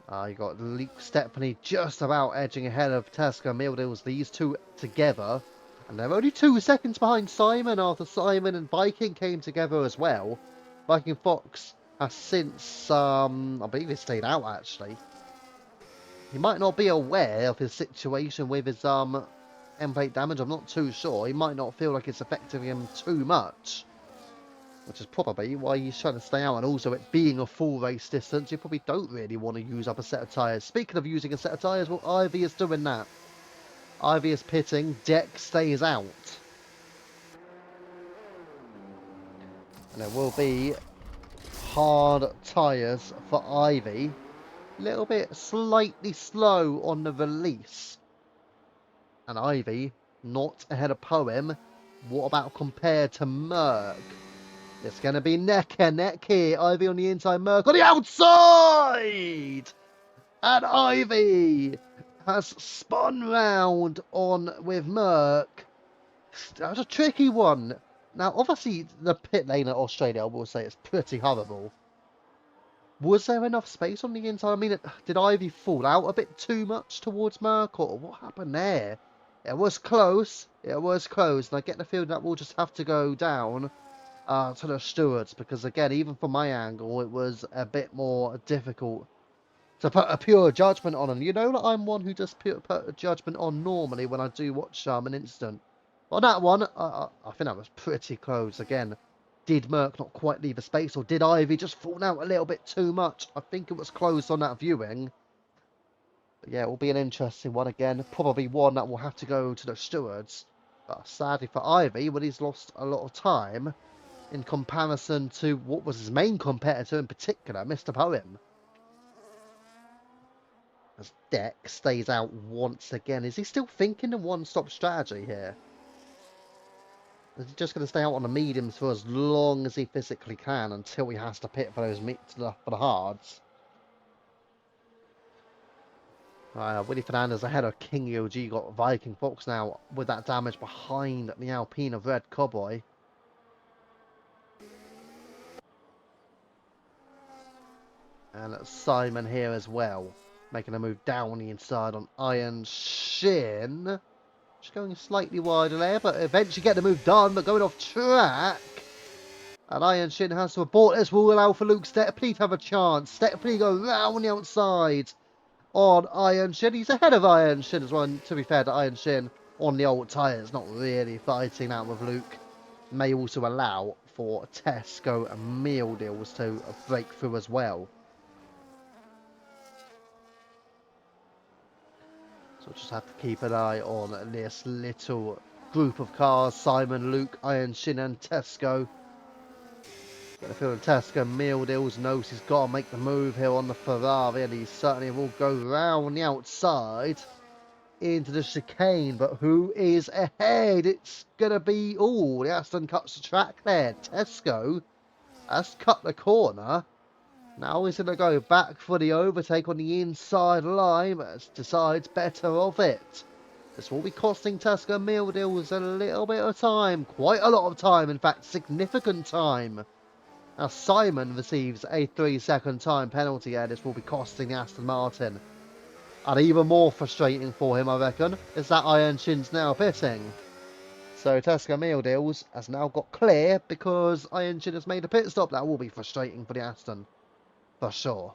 You got Luke Stepney just about edging ahead of Tesco Mildils. These two together. And they're only 2 seconds behind Simon after Simon and Viking came together as well. Viking Fox has since, I believe he stayed out actually. He might not be aware of his situation with his end plate damage. I'm not too sure. He might not feel like it's affecting him too much. Which is probably why he's trying to stay out. And also, it being a full race distance, you probably don't really want to use up a set of tyres. Speaking of using a set of tyres, well, Ivy is doing that. Ivy is pitting. Deck stays out. And there will be hard tyres for Ivy. A little bit slightly slow on the release. And Ivy not ahead of Poem. What about compared to Merck? It's going to be neck and neck here. Ivy on the inside, Merck on the outside! And Ivy has spun round on with Merck. That's a tricky one. Now, obviously, the pit lane at Australia, I will say, it's pretty horrible. Was there enough space on the inside? I mean, did Ivy fall out a bit too much towards Merck, or what happened there? It was close. It was close, and I get the feeling that we'll just have to go down to the stewards, because again, even from my angle, it was a bit more difficult to put a pure judgment on. And you know that I'm one who just put a judgment on normally when I do watch an incident. On that one, I think that was pretty close. Again, did Merck not quite leave a space, or did Ivy just fall out a little bit too much? I think it was close on that viewing. But yeah, it will be an interesting one again. Probably one that will have to go to the stewards. But sadly for Ivy, when he's lost a lot of time in comparison to what was his main competitor in particular, Mr. Poem. As Deck stays out once again. Is he still thinking the one-stop strategy here? Is he just going to stay out on the mediums for as long as he physically can until he has to pit for those for the hards? Willie Fernandez ahead of King EOG. Got Viking Fox now with that damage behind the Alpine of Red Cowboy. And Simon here as well, making a move down the inside on Iron Shin. Just going slightly wider there, but eventually get the move done, but going off track. And Iron Shin has to abort this. Will allow for Luke Stepney to have a chance. Stepney go round the outside on Iron Shin. He's ahead of Iron Shin as well. And to be fair to Iron Shin, on the old tyres, not really fighting out with Luke. May also allow for Tesco and Meal Deals to break through as well. So just have to keep an eye on this little group of cars. Simon, Luke, Iron Shin and Tesco. Got a feeling Tesco Meal Deals knows he's got to make the move here on the Ferrari, and he certainly will go round the outside into the chicane. But who is ahead? It's going to be... Oh, the Aston cuts the track there. Tesco has cut the corner. Now he's going to go back for the overtake on the inside line, but decides better of it. This will be costing Tesco Meal Deals a little bit of time. Quite a lot of time, in fact, significant time. Now Simon receives a 3-second time penalty here. This will be costing the Aston Martin. And even more frustrating for him, I reckon, is that Iron Shin's now pitting. So Tesco Meal Deals has now got clear because Iron Shin has made a pit stop. That will be frustrating for the Aston. For sure.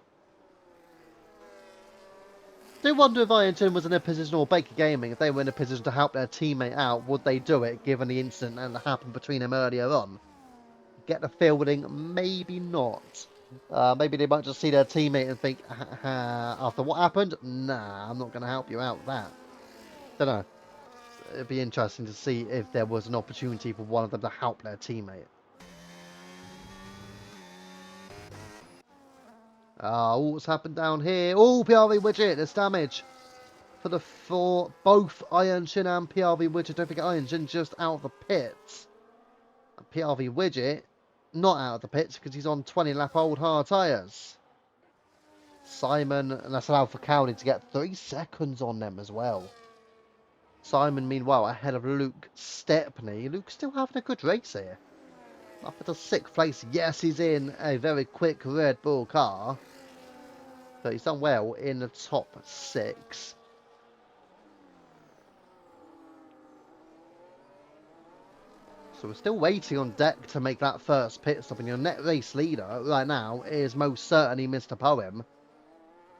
I do wonder if Iron Shin was in a position, or Baker Gaming, if they were in a position to help their teammate out, would they do it, given the incident that happened between them earlier on? Get the feeling, maybe not. Maybe they might just see their teammate and think, after what happened, nah, I'm not going to help you out with that. Don't know. It'd be interesting to see if there was an opportunity for one of them to help their teammate. What's happened down here? Oh, PRV Widget, there's damage for both Iron Shin and PRV Widget. Don't forget Iron Shin just out of the pits. And PRV Widget not out of the pits because he's on 20 lap old hard tyres. Simon, and that's allowed for Cowley to get 3 seconds on them as well. Simon, meanwhile, ahead of Luke Stepney. Luke's still having a good race here. Up at the 6th place. Yes, he's in a very quick Red Bull car. But he's done well in the top 6. So we're still waiting on Deck to make that first pit stop. And your net race leader right now is most certainly Mr. Poem,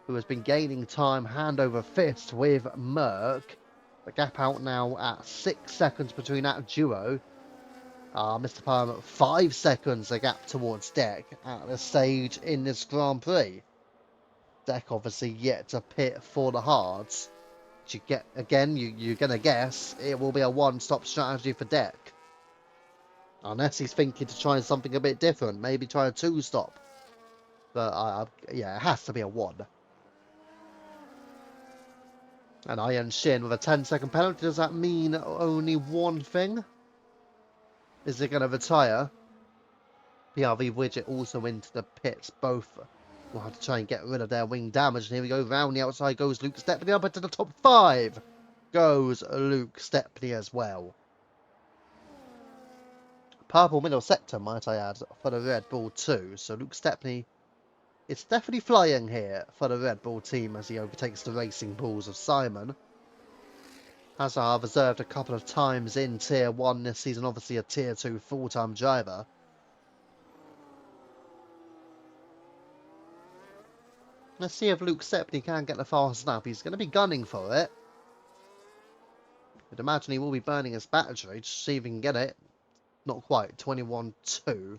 who has been gaining time hand over fist with Merck. The gap out now at 6 seconds between that duo. Mr. Poem, 5 seconds the gap towards Deck at this stage in this Grand Prix. Deck obviously yet to pit for the hards. You get again, you're gonna guess it will be a one-stop strategy for Deck. Unless he's thinking to try something a bit different, maybe try a 2-stop. But yeah, it has to be a 1. And Iron Shin with a 10-second penalty. Does that mean only one thing? Is it going to retire? PRV Widget also into the pits. Both will have to try and get rid of their wing damage. And here we go. Round the outside goes Luke Stepney. Up into the top 5 goes Luke Stepney as well. Purple middle sector, might I add, for the Red Bull 2. So Luke Stepney, it's definitely flying here for the Red Bull team as he overtakes the racing balls of Simon. Has reserved a couple of times in Tier 1 this season, obviously a Tier 2 full-time driver. Let's see if Luke Stepney can get the fast lap. He's going to be gunning for it. I'd imagine he will be burning his battery, just see if he can get it. Not quite, 21.2.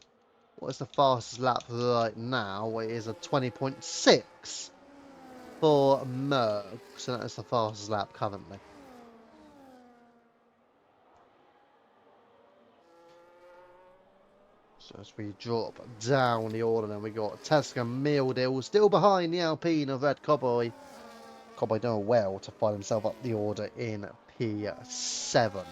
What is the fastest lap right now? It is a 20.6 for Merck. So that is the fastest lap currently. So as we drop down the order, then we got Tesca Mealdale still behind the Alpine of Red Cowboy. Cowboy doing well to find himself up the order in P7.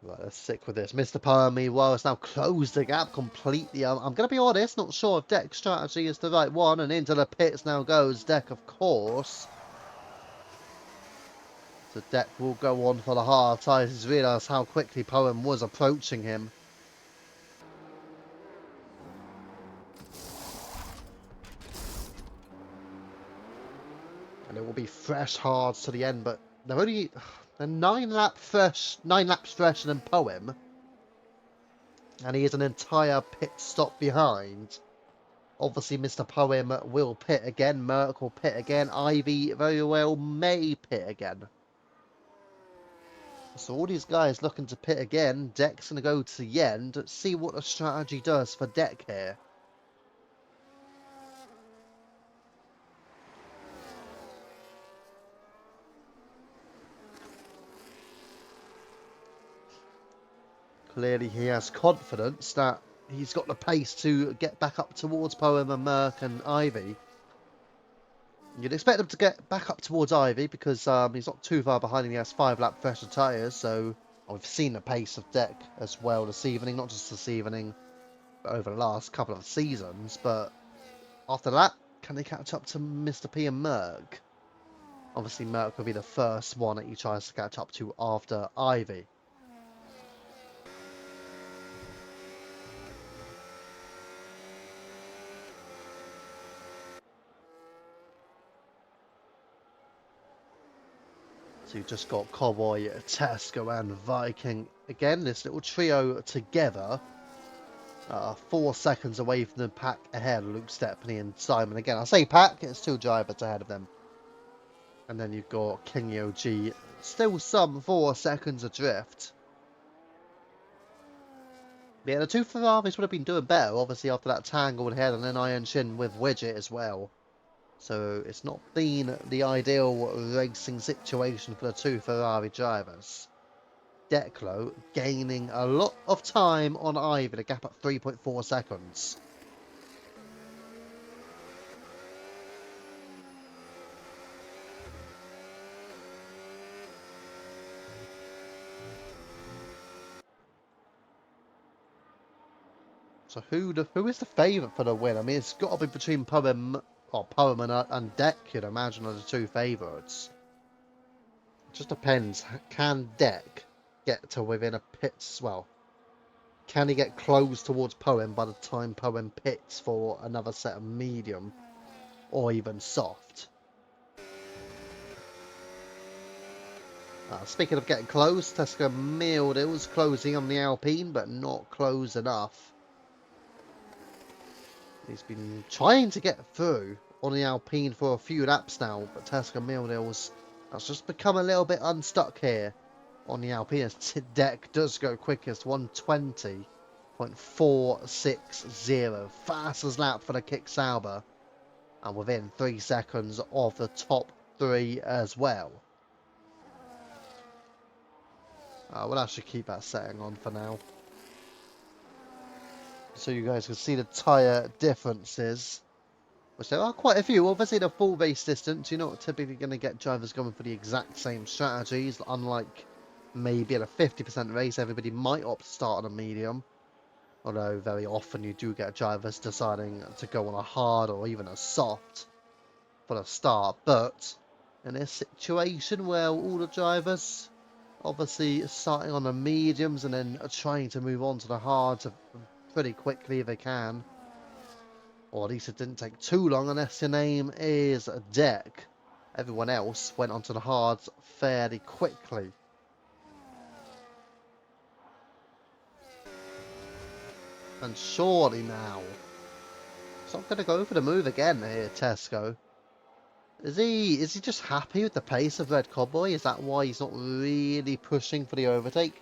Right, let's stick with this. Mr. Palmy, well, it's now closed the gap completely. I'm going to be honest, not sure if Deck's strategy is the right one. And into the pits now goes Deck, of course. So Deck will go on for the hard tyres. He's realised how quickly Poem was approaching him. And it will be fresh hards to the end, but they're 9 laps fresher than Poem. And he is an entire pit stop behind. Obviously, Mr. Poem will pit again. Merck will pit again. Ivy very well may pit again. So all these guys looking to pit again. Deck's going to go to the end. Let's see what the strategy does for Deck here. Clearly he has confidence that he's got the pace to get back up towards Poem and Merck and Ivy. You'd expect him to get back up towards Ivy because he's not too far behind and he has 5 lap fresher tyres. So we've seen the pace of Deck as well this evening, not just this evening, but over the last couple of seasons. But after that, can they catch up to Mr. P and Merck? Obviously, Merck will be the first one that he tries to catch up to after Ivy. So you've just got Cowboy, Tesco and Viking. Again, this little trio together. 4 seconds away from the pack ahead, Luke Stepney and Simon again. I say pack, it's 2 drivers ahead of them. And then you've got King OG, still some 4 seconds adrift. Yeah, the 2 Ferraris would have been doing better, obviously, after that tangled head and then iron shin with Widget as well. So it's not been the ideal racing situation for the 2 Ferrari drivers. Declo gaining a lot of time on Ivy, the gap at 3.4 seconds. So who is the favourite for the win? I mean, it's got to be between Poem and Deck, you'd imagine, are the 2 favourites. It just depends. Can Deck get to within a pits? Well, can he get close towards Poem by the time Poem pits for another set of medium or even soft? Speaking of getting close, Tesco Mildil's closing on the Alpine, but not close enough. He's been trying to get through on the Alpine for a few laps now, but Tesco Mildil's has just become a little bit unstuck here on the Alpine. As Deck does go quickest, 120.460. Fastest lap for the Kick Sauber, and within 3 seconds of the top 3 as well. We'll actually keep that setting on for now, so you guys can see the tyre differences, which there are quite a few. Obviously, the full race distance, you're not typically going to get drivers going for the exact same strategies, unlike maybe at a 50% race, everybody might opt to start on a medium, although very often you do get drivers deciding to go on a hard or even a soft for the start. But in this situation where all the drivers obviously starting on the mediums and then trying to move on to the hards pretty quickly if they can, or at least it didn't take too long unless your name is Deck. Everyone else went onto the hards fairly quickly. And surely now, he's not going to go for the move again here, Tesco. Is he just happy with the pace of Red Cowboy? Is that why he's not really pushing for the overtake?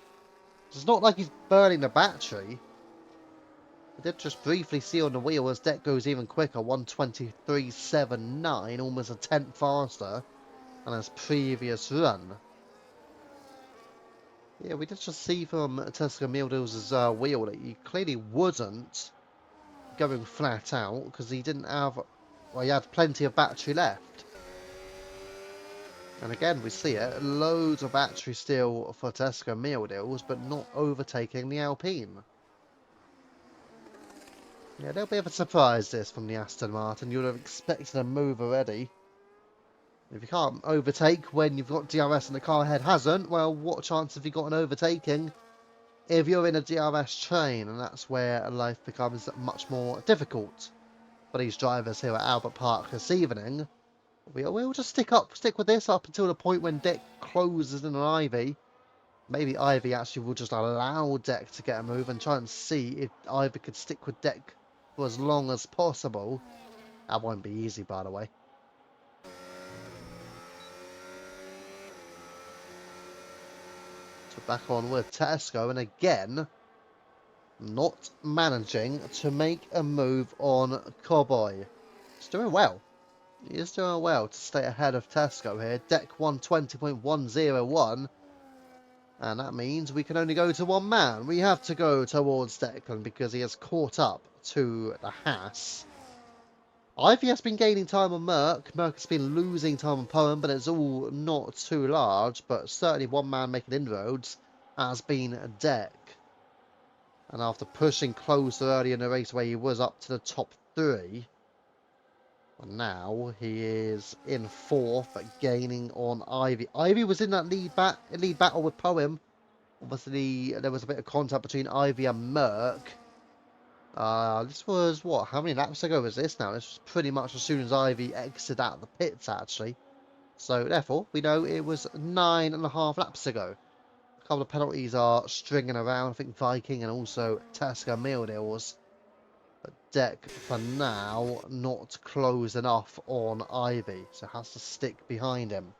It's not like he's burning the battery. I did just briefly see on the wheel as Deck goes even quicker, 123.79, almost a tenth faster than his previous run. Yeah, we did just see from Tesco Mildil's wheel that he clearly wasn't going flat out because he didn't have, well, he had plenty of battery left. And again, we see it, loads of battery still for Tesco Mildil's, but not overtaking the Alpine. Yeah, a little bit of a surprise this from the Aston Martin. You would have expected a move already. If you can't overtake when you've got DRS and the car ahead hasn't, well, what chance have you got in overtaking if you're in a DRS train? And that's where life becomes much more difficult for these drivers here at Albert Park this evening. We'll just stick with this up until the point when Deck closes in an Ivy. Maybe Ivy actually will just allow Deck to get a move and try and see if Ivy could stick with Deck for as long as possible. That won't be easy, by the way. So back on with Tesco, and again, not managing to make a move on Cowboy. He's doing well. He is doing well to stay ahead of Tesco here. Deck 120.101. And that means we can only go to one man. We have to go towards Declan because he has caught up to the Haas. Ivy has been gaining time on Merck. Merck has been losing time on Poem, but it's all not too large. But certainly one man making inroads has been Deck. And after pushing closer early in the race where he was up to the top 3, now he is in 4th, gaining on Ivy. Ivy was in that lead battle with Poem. Obviously, there was a bit of contact between Ivy and Merck. This was, what, how many laps ago was this now? This was pretty much as soon as Ivy exited out of the pits, actually. So, therefore, we know it was 9.5 laps ago. couple of penalties are stringing around. I think Viking and also Tesco meal deals. But Deck, for now, not close enough on Ivy. So has to stick behind him.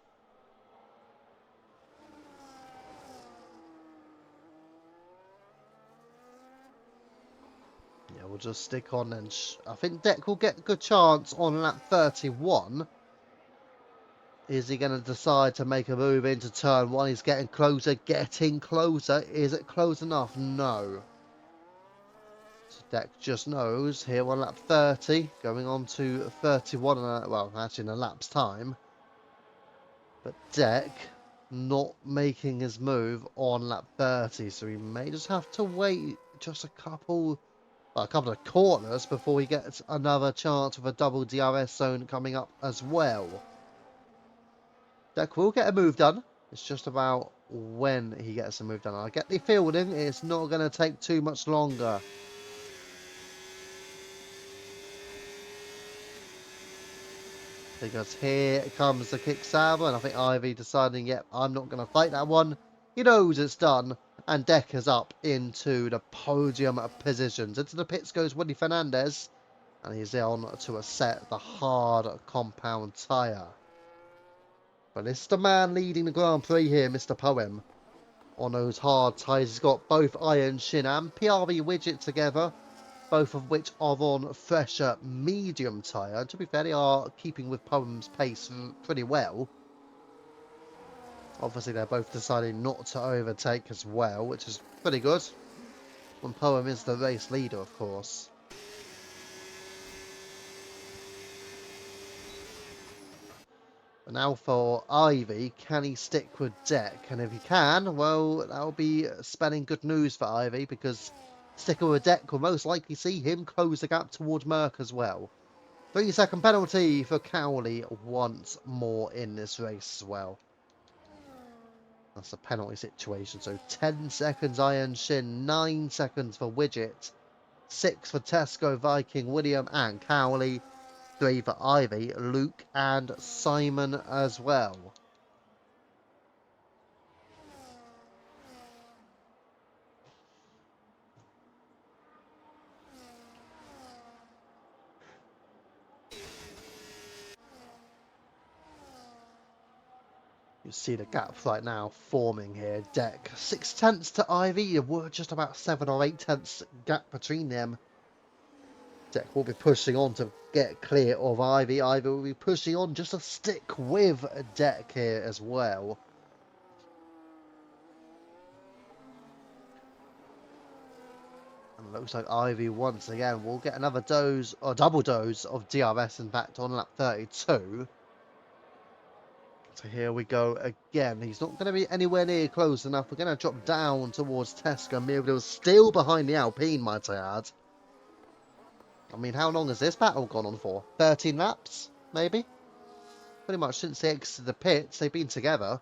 Yeah, we'll just stick on and I think Deck will get a good chance on lap 31. Is he going to decide to make a move into turn one? He's getting closer, getting closer. Is it close enough? No. So Deck just knows here on lap 30, going on to 31, well, actually in a lap's time. But Deck not making his move on lap 30, so he may just have to wait just a couple of corners before he gets another chance of a double DRS zone coming up as well. Deck will get a move done. It's just about when he gets a move done. I get the feeling it's not going to take too much longer. Because here comes the kick saver, and I think Ivy deciding, yep, I'm not going to fight that one. He knows it's done, and Deck is up into the podium positions. Into the pits goes Woody Fernandez, and he's on to set the hard compound tyre. But it's the man leading the Grand Prix here, Mr. Poem. On those hard tyres, he's got both Iron Shin and PRV Widget together, both of which are on fresher medium tyre. And to be fair, they are keeping with Poem's pace pretty well. Obviously, they're both deciding not to overtake as well, which is pretty good. When Poem is the race leader, of course. But now for Ivy, can he stick with Deck? And if he can, well, that'll be spelling good news for Ivy, because sticking with Deck will most likely see him close the gap towards Merck as well. 3-second penalty for Cowley once more in this race as well. That's a penalty situation. So 10 seconds Iron Shin, 9 seconds for Widget, 6 for Tesco, Viking, William and Cowley, 3 for Ivy, Luke and Simon as well. You see the gap right now forming here. Deck 6 tenths to Ivy. There were just about 7 or 8 tenths gap between them. Deck will be pushing on to get clear of Ivy. Ivy will be pushing on just to stick with Deck here as well. And looks like Ivy once again will get another dose, or double dose of DRS in fact on lap 32. So here we go again. He's not going to be anywhere near close enough. We're going to drop down towards Tesco. Mirabel's still behind the Alpine, might I add. I mean, how long has this battle gone on for? 13 laps, maybe? Pretty much since they exited the pits, they've been together.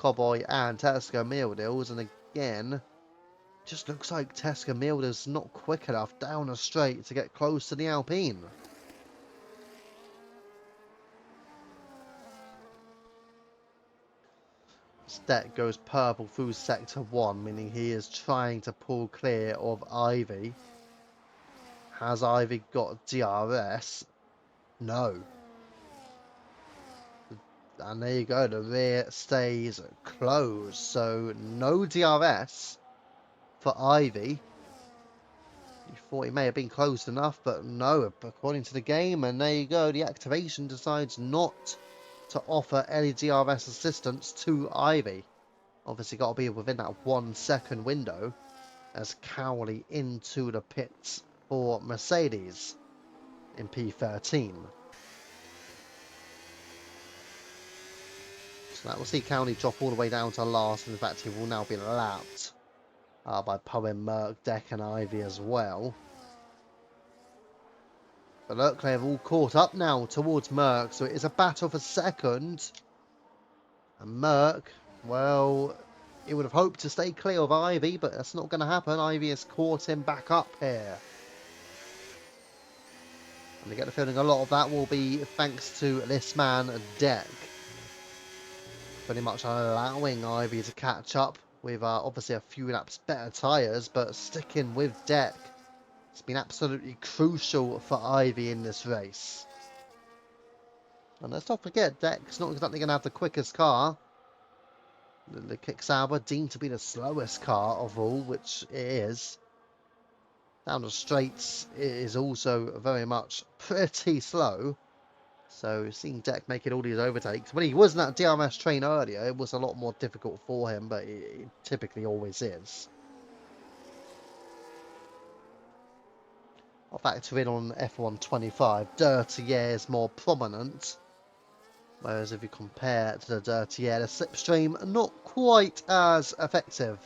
Cowboy and Tesco Mealdils, and again, just looks like Tesco Mealdils not quick enough down a straight to get close to the Alpine. Deck goes purple through sector 1, meaning he is trying to pull clear of Ivy. Has Ivy got DRS? No. And there you go, the rear stays closed, so no DRS for Ivy. You thought he may have been close enough, but no, according to the game, and there you go, the activation decides not to offer any DRS assistance to Ivy. Obviously got to be within that 1 second window as Cowley into the pits for Mercedes in P13. So that will see Cowley drop all the way down to last. In fact, he will now be lapped by Poem, Merck, Deck and Ivy as well. But look, they have all caught up now towards Merck, so it is a battle for second. And Merck, well, he would have hoped to stay clear of Ivy, but that's not going to happen. Ivy has caught him back up here. And I get the feeling a lot of that will be thanks to this man, Deck. Pretty much allowing Ivy to catch up with obviously a few laps better tyres, but sticking with Deck has been absolutely crucial for Ivy in this race. And let's not forget, Deck's not exactly going to have the quickest car. The Kick Sauber deemed to be the slowest car of all, which it is. Down the straights, it is also very much pretty slow. So seeing Deck making all these overtakes, when he was in that DRS train earlier, it was a lot more difficult for him, but it typically always is. I'll factor in on F125, dirty air is more prominent. Whereas if you compare it to the dirty air, the slipstream not quite as effective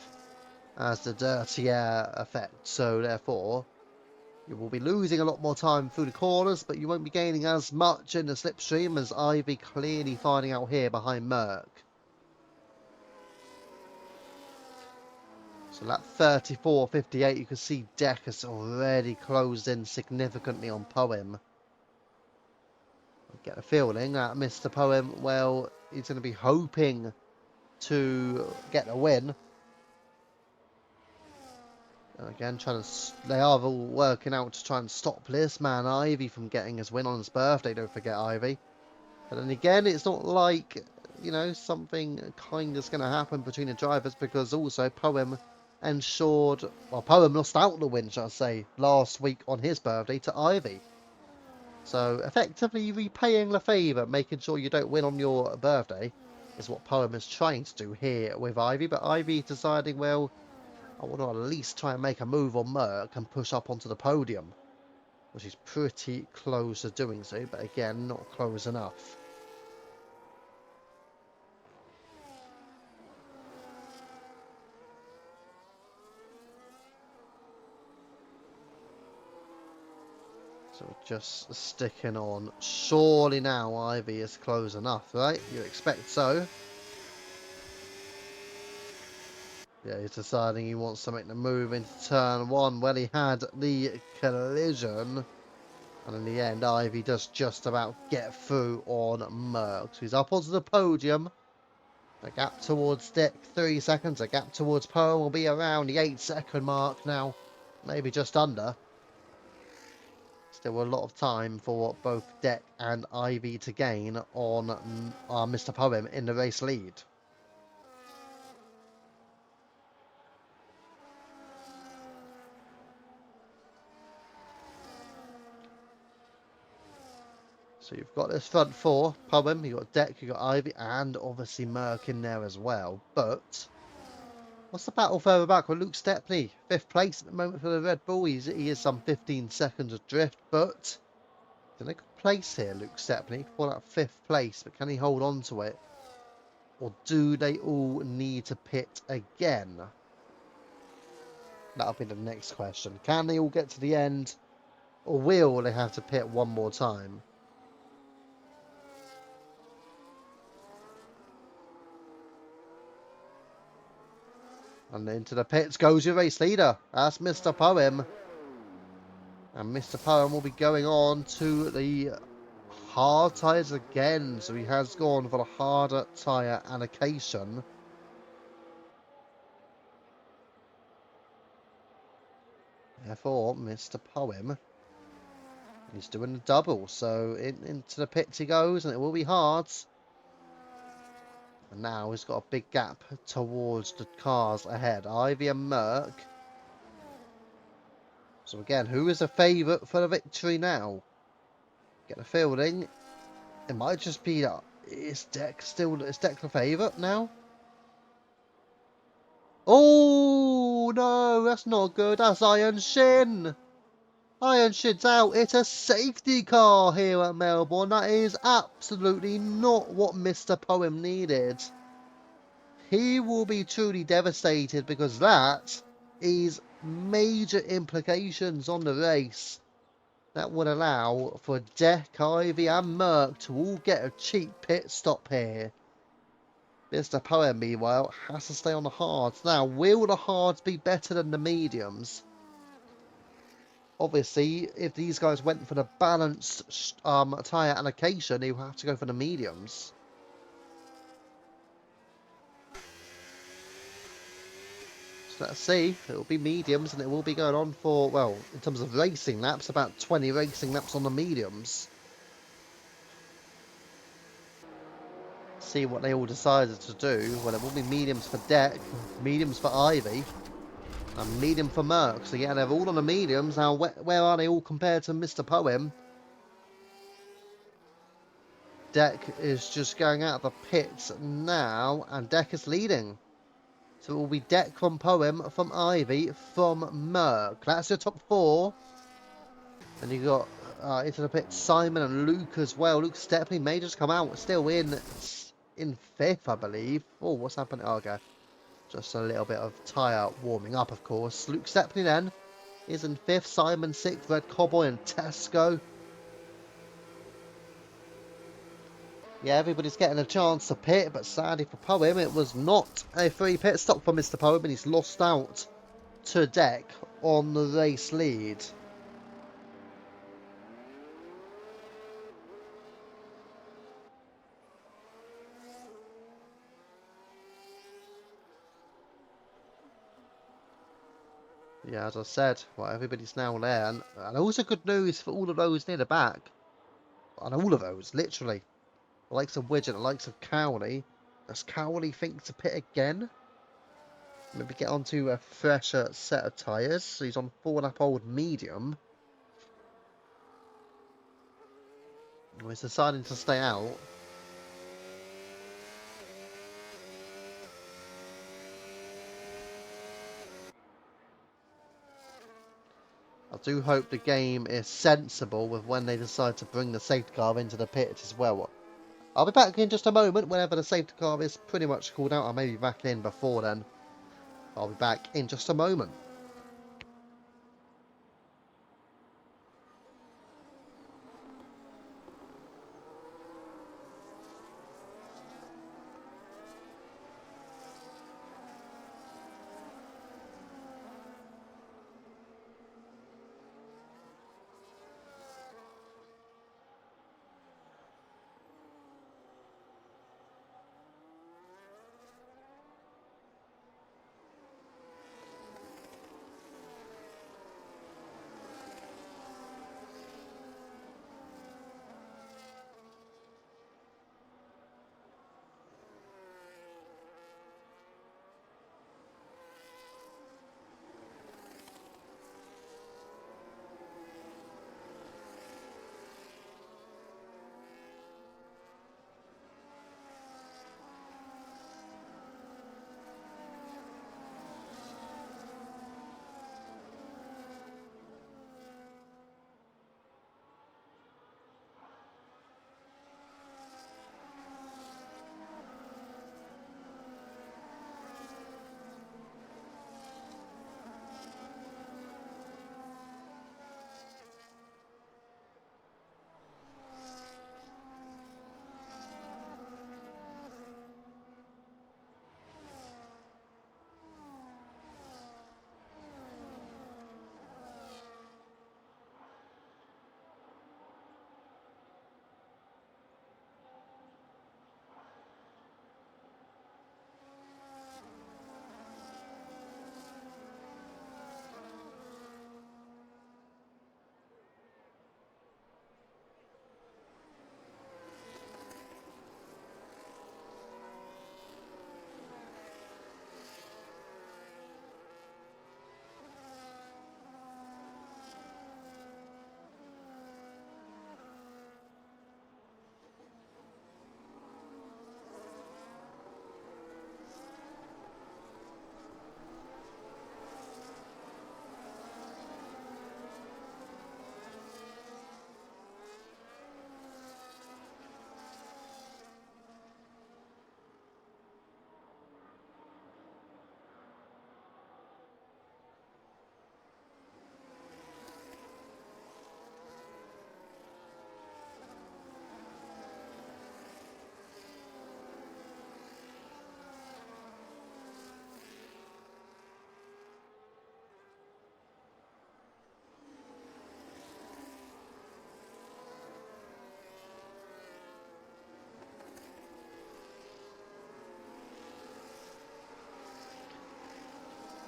as the dirty air effect. So therefore, you will be losing a lot more time through the corners, but you won't be gaining as much in the slipstream as Ivy clearly finding out here behind Merck. So that 34.58, you can see Deck has already closed in significantly on Poem. I get a feeling that Mr. Poem, well, he's going to be hoping to get a win. And again, they are all working out to try and stop this man Ivy from getting his win on his birthday. Don't forget Ivy. But then again, it's not like, you know, something kind is going to happen between the drivers, because also Poem ensured, well, Poem lost out the win, shall I say, last week on his birthday to Ivy. So effectively repaying the favour, making sure you don't win on your birthday, is what Poem is trying to do here with Ivy. But Ivy deciding, well, I want to at least try and make a move on Merck and push up onto the podium, which is pretty close to doing so, but again, not close enough. So just sticking on. Surely now Ivy is close enough, right? You expect so. Yeah, he's deciding he wants to make the move into turn one. Well, he had the collision. And in the end, Ivy does just about get through on Merck. So he's up onto the podium. A gap towards Dick, 3 seconds. A gap towards Poe will be around the 8-second mark now. Maybe just under. Still a lot of time for both Deck and Ivy to gain on Mr. Poem in the race lead. So you've got this front four, Poem, you've got Deck, you've got Ivy, and obviously Merck in there as well. But what's the battle further back with Luke Stepney? 5th place at the moment for the Red Bull. He is some 15 seconds adrift, but in a good place here, Luke Stepney, for that 5th place. But can he hold on to it? Or do they all need to pit again? That'll be the next question. Can they all get to the end? Or will they have to pit one more time? And into the pits goes your race leader. That's Mr. Poem. And Mr. Poem will be going on to the hard tyres again. So he has gone for the harder tyre allocation. Therefore, Mr. Poem is doing a double. So into the pits he goes, and it will be hard. And now he's got a big gap towards the cars ahead. Ivy and Merck. So again, who is a favourite for the victory now? Get the feeling. It might just be that is Deck the favourite now? Oh no, that's not good. That's Iron Shin. Iron Shin's out. It's a safety car here at Melbourne. That is absolutely not what Mr. Poem needed. He will be truly devastated, because that is major implications on the race. That would allow for Deck, Ivy and Merck to all get a cheap pit stop here. Mr. Poem, meanwhile, has to stay on the hards. Now, will the hards be better than the mediums? Obviously, if these guys went for the balanced tyre allocation, they would have to go for the mediums. let's see. It will be mediums, and it will be going on for, well, in terms of racing laps, about 20 racing laps on the mediums. See what they all decided to do. Well, it will be mediums for Deck, mediums for Ivy, and medium for Merc. So yeah, they're all on the mediums. Now, where are they all compared to Mr. Poem? Deck is just going out of the pits now, and Deck is leading. So it will be Deck from Poem, from Ivy, from Merc. That's your top four. And you got into the pit Simon and Luke as well. Luke Stepney may just come out still in fifth, I believe. Oh, what's happening? Oh, okay. Just a little bit of tyre warming up, of course. Luke Stepney then is in fifth. Simon sixth. Red Cowboy and Tesco. Yeah, everybody's getting a chance to pit, but sadly for Poem, it was not a free pit stop for Mr. Poem, and he's lost out to Deck on the race lead. Yeah, as I said, well, everybody's now there, and also good news for all of those near the back, and all of those, literally. The likes of Widget, the likes of Cowley. Does Cowley think to pit again? Maybe get onto a fresher set of tyres. So he's on 4.5 old medium. Well, he's deciding to stay out. I do hope the game is sensible with when they decide to bring the safety car into the pit as well. I'll be back in just a moment whenever the safety car is pretty much called out. I may be back in before then. I'll be back in just a moment.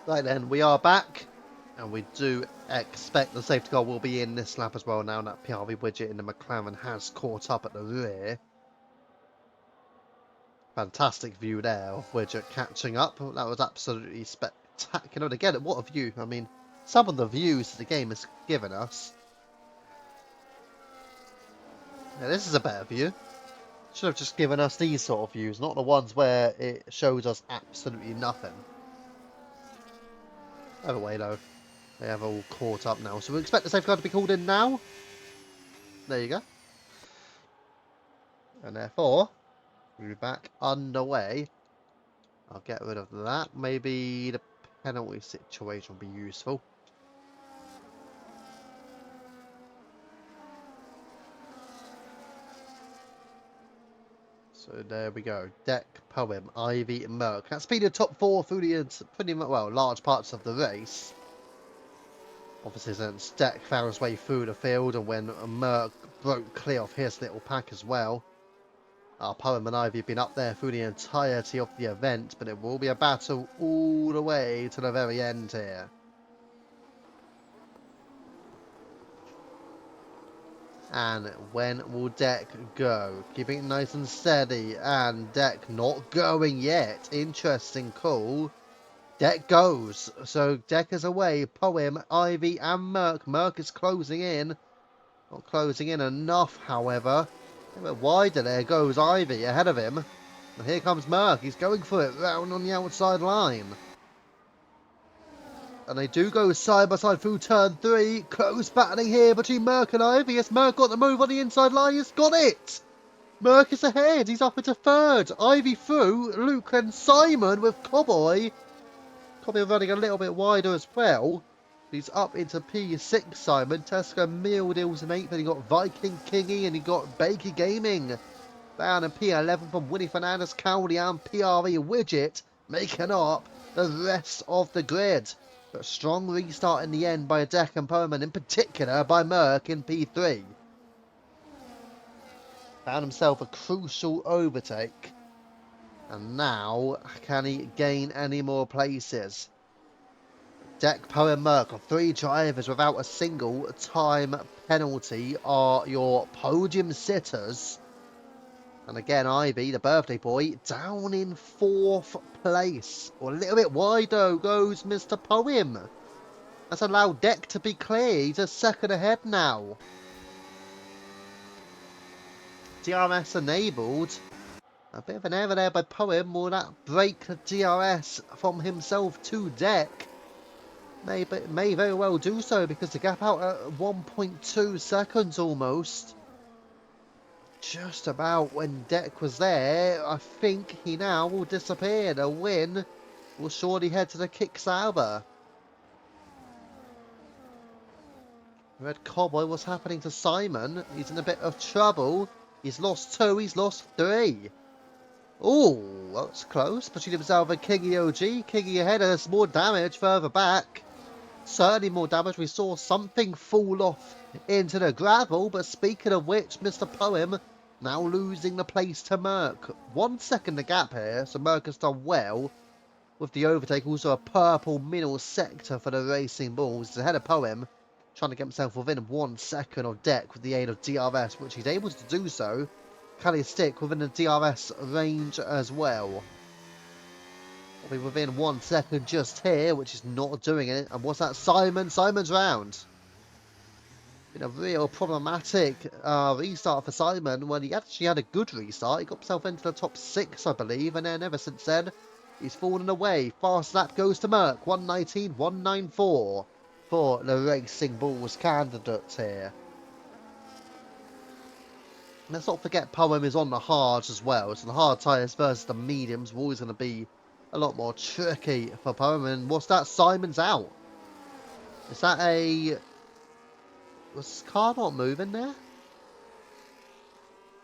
Right then, we are back, and we do expect the safety car will be in this lap as well now that PRV widget in the McLaren has caught up at the rear. Fantastic view there of widget catching up. That was absolutely spectacular. And again, what a view. I mean, some of the views that the game has given us. Yeah, this is a better view. Should have just given us these sort of views, not the ones where it shows us absolutely nothing. Either way, though, they have all caught up now. So we expect the safety car to be called in now. There you go. And therefore, we're back underway. I'll get rid of that. Maybe the penalty situation will be useful. So there we go. Deck, Poem, Ivy, and Merck. That's been the top four through the pretty much, well, large parts of the race. Obviously, since Deck found his way through the field, and when Merck broke clear of his little pack as well. Our Poem and Ivy have been up there through the entirety of the event, but it will be a battle all the way to the very end here. And when will Deck go? Keeping it nice and steady, and Deck not going yet. Interesting call. Deck goes. So Deck is away. Poem, Ivy, and Merck. Merck is closing in. Not closing in enough, however. A bit wider there goes Ivy ahead of him. And here comes Merck. He's going for it round on the outside line. And they do go side by side through turn 3. Close battling here between Merck and Ivy. Yes, Merck got the move on the inside line. He's got it. Merck is ahead. He's up into third. Ivy through. Luke and Simon with Cowboy. Cowboy running a little bit wider as well. He's up into P6, Simon. Tesco Meal Deals in 8th. Then he got Viking Kingy and he got Baker Gaming. Down in P11 from Winnie Fernandez, Cowley and PRE Widget making up the rest of the grid. But strong restart in the end by Deck and Perman, in particular by Merck in P3. Found himself a crucial overtake. And now, can he gain any more places? Deck, Poem, Merck are 3 drivers without a single time penalty are your podium sitters. And again, Ivy, the birthday boy, down in 4th place. Or a little bit wider goes Mr. Poem. That's allowed Deck to be clear. He's a second ahead now. DRS enabled. A bit of an error there by Poem. Will that break the DRS from himself to Deck? May very well do so, because the gap out at 1.2 seconds almost. Just about when Deck was there. I think he now will disappear. The win will surely head to the Kick Sauber. Red Cowboy, what's happening to Simon? He's in a bit of trouble. He's lost 2, he's lost 3. Oh, that's close. Between himself and Kingy OG. Kingy ahead, and there's more damage further back. Certainly more damage. We saw something fall off into the gravel. But speaking of which, Mr. Poem now losing the place to Merck. 1 second the gap here, so Merck has done well with the overtake. Also a purple middle sector for the Racing Bulls. He's ahead of Poem, trying to get himself within 1 second of Deck with the aid of DRS, which he's able to do so. Can he stick within the DRS range as well? Will be within 1 second just here, which is not doing it. And what's that? Simon? Simon's round. Been a real problematic restart for Simon when he actually had a good restart. He got himself into the top 6, I believe, and then ever since then, he's fallen away. Fast lap goes to Merck. 1:19, 1:94 for the Racing Bulls candidates here. Let's not forget Poem is on the hards as well. So the hard tyres versus the mediums are always going to be a lot more tricky for Poem. And what's that? Simon's out. Is that a... Was his car not moving there?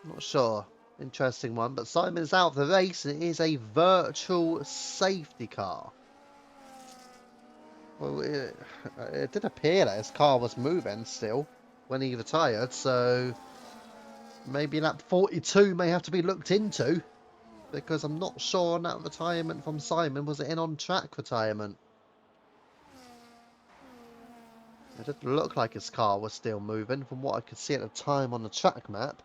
Not sure. Interesting one. But Simon's out of the race, and it is a virtual safety car. Well, it did appear that his car was moving still when he retired, so maybe lap 42 may have to be looked into, because I'm not sure on that retirement from Simon. Was it an on-track retirement? It didn't look like his car was still moving from what I could see at the time on the track map.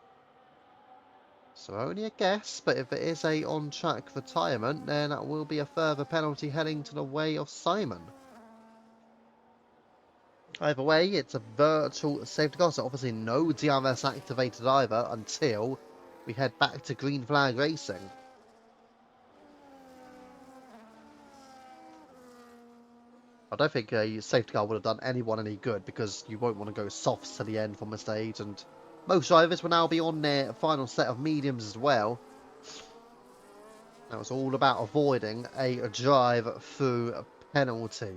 So only a guess, but if it is a on-track retirement, then that will be a further penalty heading to the way of Simon. Either way, it's a virtual safety car, so obviously no DRS activated either until we head back to green flag racing. I don't think a safety car would have done anyone any good, because you won't want to go softs to the end from a stage, and most drivers will now be on their final set of mediums as well. That was all about avoiding a drive-through penalty.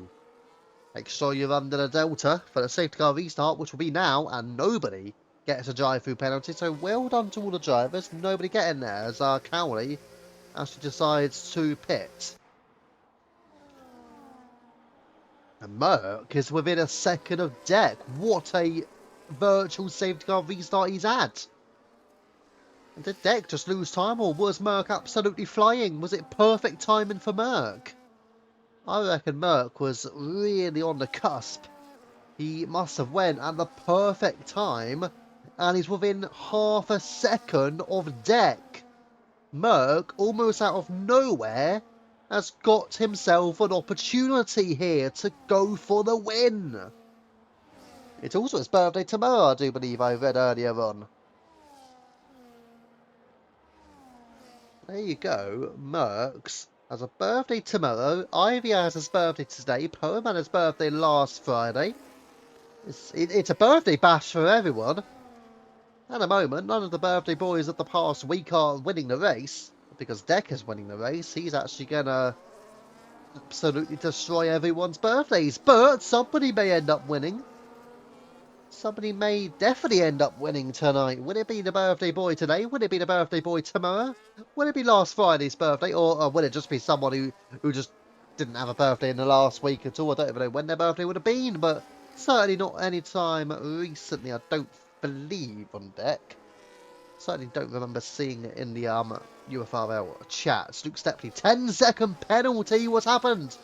Make sure you're under the delta for the safety car restart, which will be now, and nobody gets a drive-through penalty. So well done to all the drivers. Nobody getting there as Cowley actually decides to pit. And Merck is within a second of Deck. What a virtual safety car restart he's had. And did Deck just lose time, or was Merck absolutely flying? Was it perfect timing for Merck? I reckon Merck was really on the cusp. He must have went at the perfect time, and he's within half a second of Deck. Merck, almost out of nowhere, has got himself an opportunity here to go for the win. It's also his birthday tomorrow, I do believe I read earlier on. There you go, Merckx has a birthday tomorrow. Ivy has his birthday today. Poem had his birthday last Friday. It's a birthday bash for everyone. At the moment, none of the birthday boys of the past week are winning the race. Because Deck is winning the race, he's actually going to absolutely destroy everyone's birthdays. But somebody may end up winning. Somebody may definitely end up winning tonight. Would it be the birthday boy today? Would it be the birthday boy tomorrow? Would it be last Friday's birthday? Or would it just be someone who just didn't have a birthday in the last week at all? I don't even know when their birthday would have been, but certainly not any time recently, I don't believe, on Deck. Certainly don't remember seeing it in the UFRL chats. Luke Stepney, 10-second penalty. What's happened?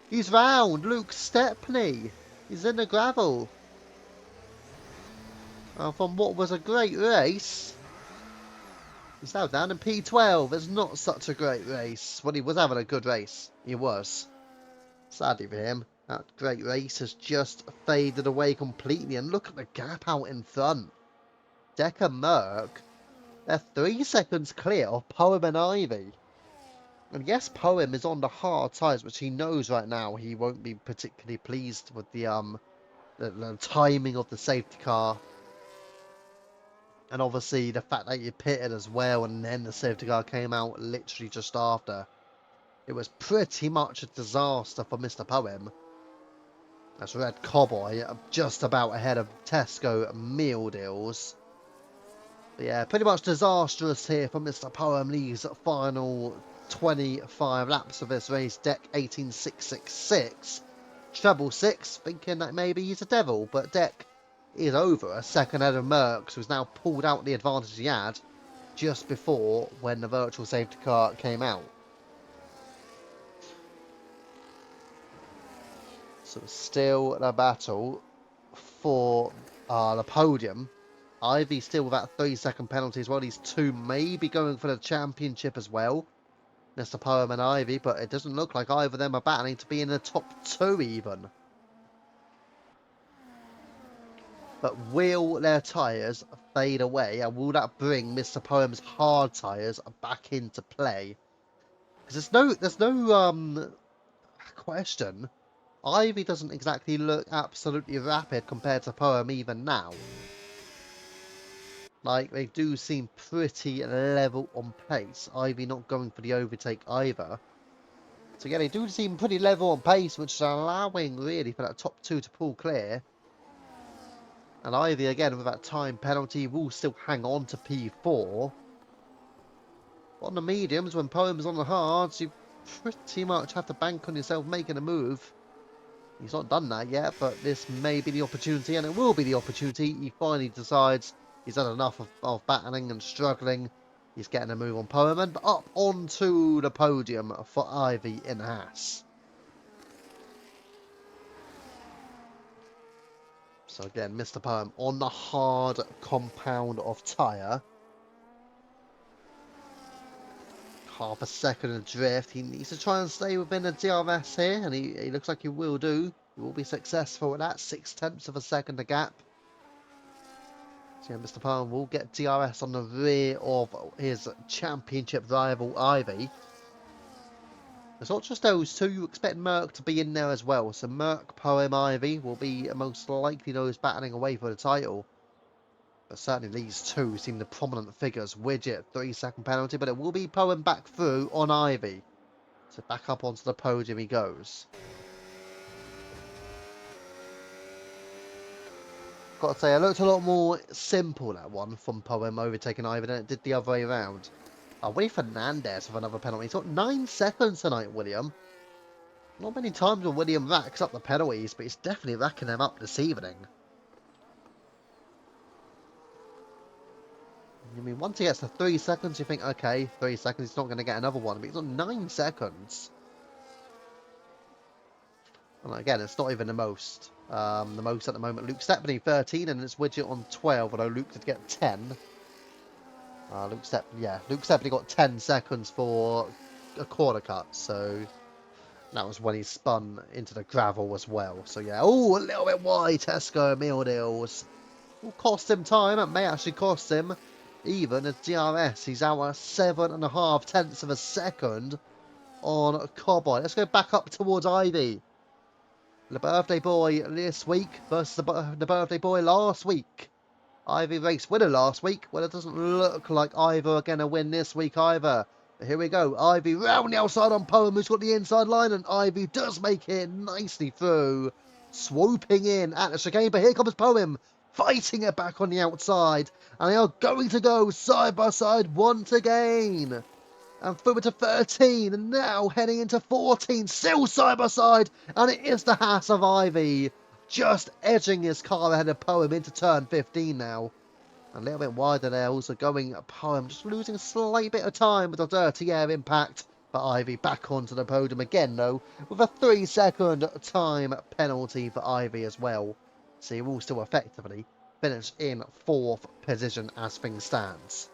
He's round. Luke Stepney. He's in the gravel. From what was a great race, he's now down in P12. It's not such a great race. Well, he was having a good race. He was. Sadly for him, that great race has just faded away completely. And look at the gap out in front. Deck and Merck, they're 3 seconds clear of Poem and Ivy. And yes, Poem is on the hard tyres, which he knows right now he won't be particularly pleased with the timing of the safety car. And obviously the fact that you pitted as well, and then the safety car came out literally just after. It was pretty much a disaster for Mr. Poem. That's Red Cowboy just about ahead of Tesco meal deals. But yeah, pretty much disastrous here for Mr. Poem. These final 25 laps of this race. Deck 18666. Treble 6, thinking that maybe he's a devil, but Deck is over a second ahead of Merckx, who's now pulled out the advantage he had just before when the virtual safety car came out. So still the battle for the podium. Ivy still with that 3-second penalty as well. These two may be going for the championship as well, Mr. Poem and Ivy, but it doesn't look like either of them are battling to be in the top 2 even. But will their tyres fade away, and will that bring Mr. Poem's hard tyres back into play? Because there's no question. Ivy doesn't exactly look absolutely rapid compared to Poem even now. Like, they do seem pretty level on pace. Ivy not going for the overtake either. So yeah, they do seem pretty level on pace, which is allowing really for that top 2 to pull clear. And Ivy, again, with that time penalty, will still hang on to P4. On the mediums, when Poem's on the hards, you pretty much have to bank on yourself making a move. He's not done that yet, but this may be the opportunity, and it will be the opportunity. He finally decides he's had enough of battling and struggling. He's getting a move on Poem, and up onto the podium for Ivy in Haas. So again, Mr. Poem on the hard compound of tyre. Half a second adrift. He needs to try and stay within the DRS here, and he looks like he will do. He will be successful at that. 0.6 of a second a gap. So yeah, Mr. Poem will get DRS on the rear of his championship rival Ivy. It's not just those two, you expect Merck to be in there as well. So Merck, Poem, Ivy will be most likely those battling away for the title. But certainly these two seem the prominent figures. Widget, 3-second penalty, but it will be Poem back through on Ivy. So back up onto the podium he goes. Got to say, it looked a lot more simple, that one, from Poem overtaking Ivy than it did the other way around. Willie Fernandez with another penalty. He's got 9 seconds tonight, William. Not many times when William racks up the penalties, but he's definitely racking them up this evening. I mean, once he gets to 3 seconds, you think, okay, 3 seconds, he's not going to get another one. But he's got 9 seconds. And again, it's not even the most. The most at the moment, Luke Stepney, 13, and it's Widget on 12, although Luke did get 10. Luke Stepney got 10 seconds for a corner cut, so that was when he spun into the gravel as well. So yeah, oh, a little bit wide, Tesco meal deals. Will cost him time, it may actually cost him even a DRS. He's out at 7.5 of a second on Cowboy. Let's go back up towards Ivy. The birthday boy this week versus the birthday boy last week. Ivy race winner last week. Well, it doesn't look like either are going to win this week either. But here we go. Ivy round the outside on Poem, who's got the inside line, and Ivy does make it nicely through. Swooping in at the chicane, but here comes Poem, fighting it back on the outside. And they are going to go side by side once again. And through to 13, and now heading into 14, still side by side, and it is the Haas of Ivy, just edging his car ahead of Poem into turn 15 now. A little bit wider there, also going Poem, just losing a slight bit of time with a dirty air impact. But Ivy back onto the podium again, though, with a 3-second time penalty for Ivy as well. So he will still effectively finish in 4th position as things stands.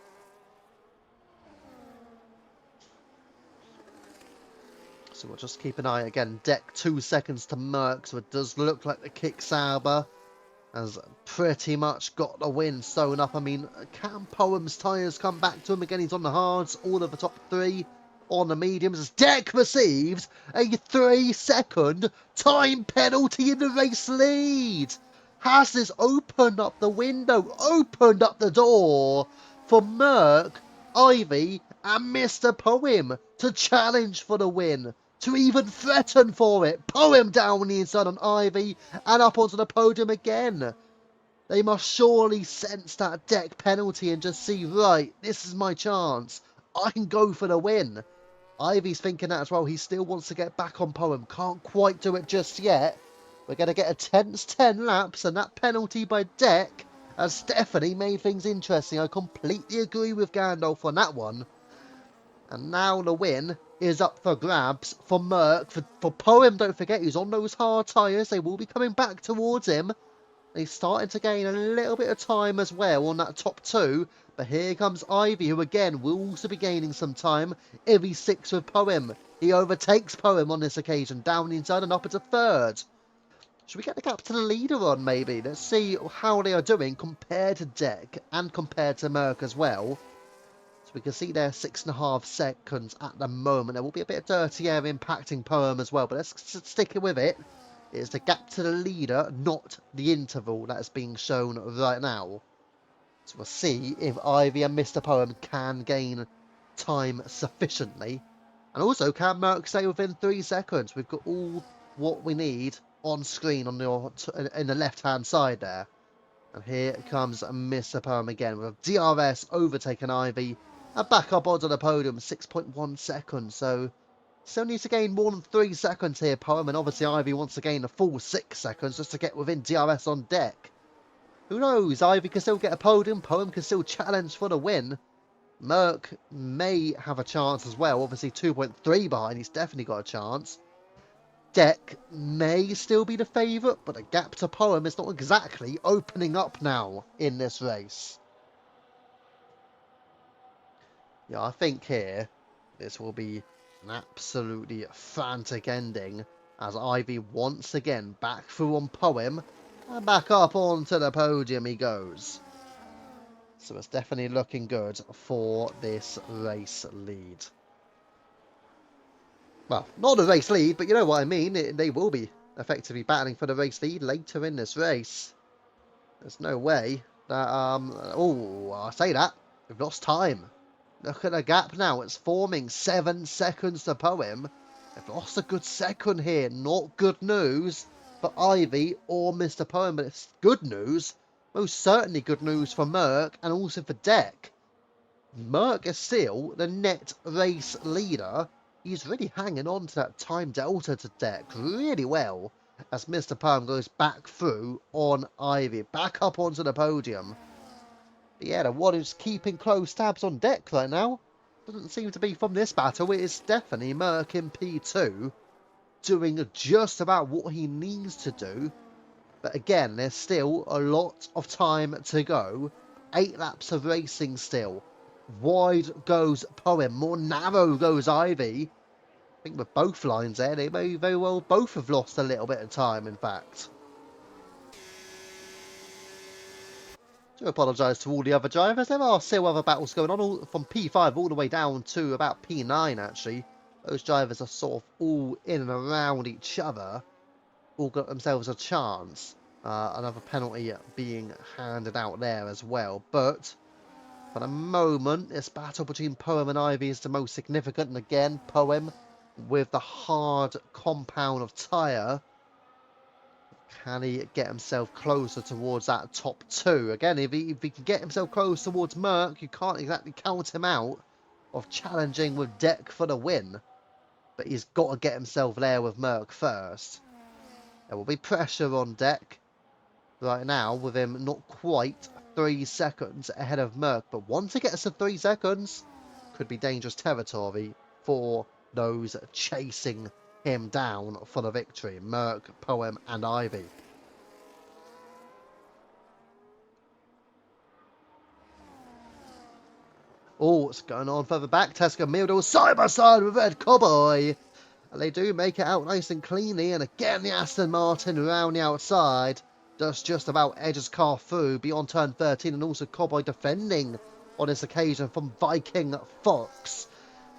So we'll just keep an eye again. Deck 2 seconds to Merck, so it does look like the Kick Sauber has pretty much got the win sewn up. I mean, can Poem's tyres come back to him again? He's on the hards, all of the top 3 on the mediums. As Deck receives a 3-second time penalty in the race lead. Has opened up the window, opened up the door for Merck, Ivy and Mr. Poem to challenge for the win, to even threaten for it. Poem down the inside on Ivy and up onto the podium again. They must surely sense that Deck penalty and just see, right, this is my chance. I can go for the win. Ivy's thinking that as well. He still wants to get back on Poem. Can't quite do it just yet. We're going to get a tense 10 laps, and that penalty by Deck has Stephanie made things interesting. I completely agree with Gandalf on that one. And now the win is up for grabs for Merck. For Poem, don't forget, he's on those hard tyres. They will be coming back towards him. He's starting to gain a little bit of time as well on that top 2. But here comes Ivy, who again will also be gaining some time. Every 6 with Poem. He overtakes Poem on this occasion, down the inside and up into 3rd. Should we get the gap to the leader on, maybe? Let's see how they are doing compared to Deck and compared to Merck as well. So we can see there 6.5 seconds at the moment. There will be a bit of dirty air impacting Poem as well, but let's stick it with it. It's the gap to the leader, not the interval that is being shown right now. So we'll see if Ivy and Mr. Poem can gain time sufficiently. And also, can Merck stay within 3 seconds? We've got all what we need on screen on in the left-hand side there. And here comes Mr. Poem again with DRS overtaking Ivy. And back up onto the podium, 6.1 seconds. So still needs to gain more than 3 seconds here, Poem. And obviously Ivy wants to gain a full 6 seconds just to get within DRS on Deck. Who knows? Ivy can still get a podium. Poem can still challenge for the win. Merck may have a chance as well. Obviously 2.3 behind. He's definitely got a chance. Deck may still be the favourite, but the gap to Poem is not exactly opening up now in this race. Yeah, I think here this will be an absolutely frantic ending as Ivy once again back through on Poem and back up onto the podium he goes. So it's definitely looking good for this race lead. Well, not the race lead, but you know what I mean. They will be effectively battling for the race lead later in this race. There's no way that, oh, I say that. We've lost time. Look at the gap now. It's forming 7 seconds to Poem. They've lost a good second here. Not good news for Ivy or Mr. Poem, but it's good news. Most certainly good news for Merck and also for Deck. Merck is still the net race leader. He's really hanging on to that time delta to Deck really well as Mr. Poem goes back through on Ivy, back up onto the podium. But yeah, the one who's keeping close tabs on Deck right now doesn't seem to be from this battle. It is definitely Merck in P2 doing just about what he needs to do. But again, there's still a lot of time to go. 8 laps of racing still. Wide goes Poem, more narrow goes Ivy. I think with both lines there, they may very well both have lost a little bit of time, in fact. I do apologise to all the other drivers. There are still other battles going on, all from P5 all the way down to about P9, actually. Those drivers are sort of all in and around each other. All got themselves a chance. Another penalty being handed out there as well. But for the moment, this battle between Poem and Ivy is the most significant. And again, Poem with the hard compound of tyre. Can he get himself closer towards that top 2? Again, if he can get himself close towards Merck, you can't exactly count him out of challenging with Deck for the win. But he's got to get himself there with Merck first. There will be pressure on Deck right now with him not quite 3 seconds ahead of Merck. But once he gets to 3 seconds, could be dangerous territory for those chasing him down for the victory. Merck, Poem and Ivy. Oh, what's going on further back? Tesco Mildal side by side with Red Cowboy. And they do make it out nice and cleanly. And again, the Aston Martin round the outside does just about edge his car through beyond turn 13. And also Cowboy defending on this occasion from Viking Fox.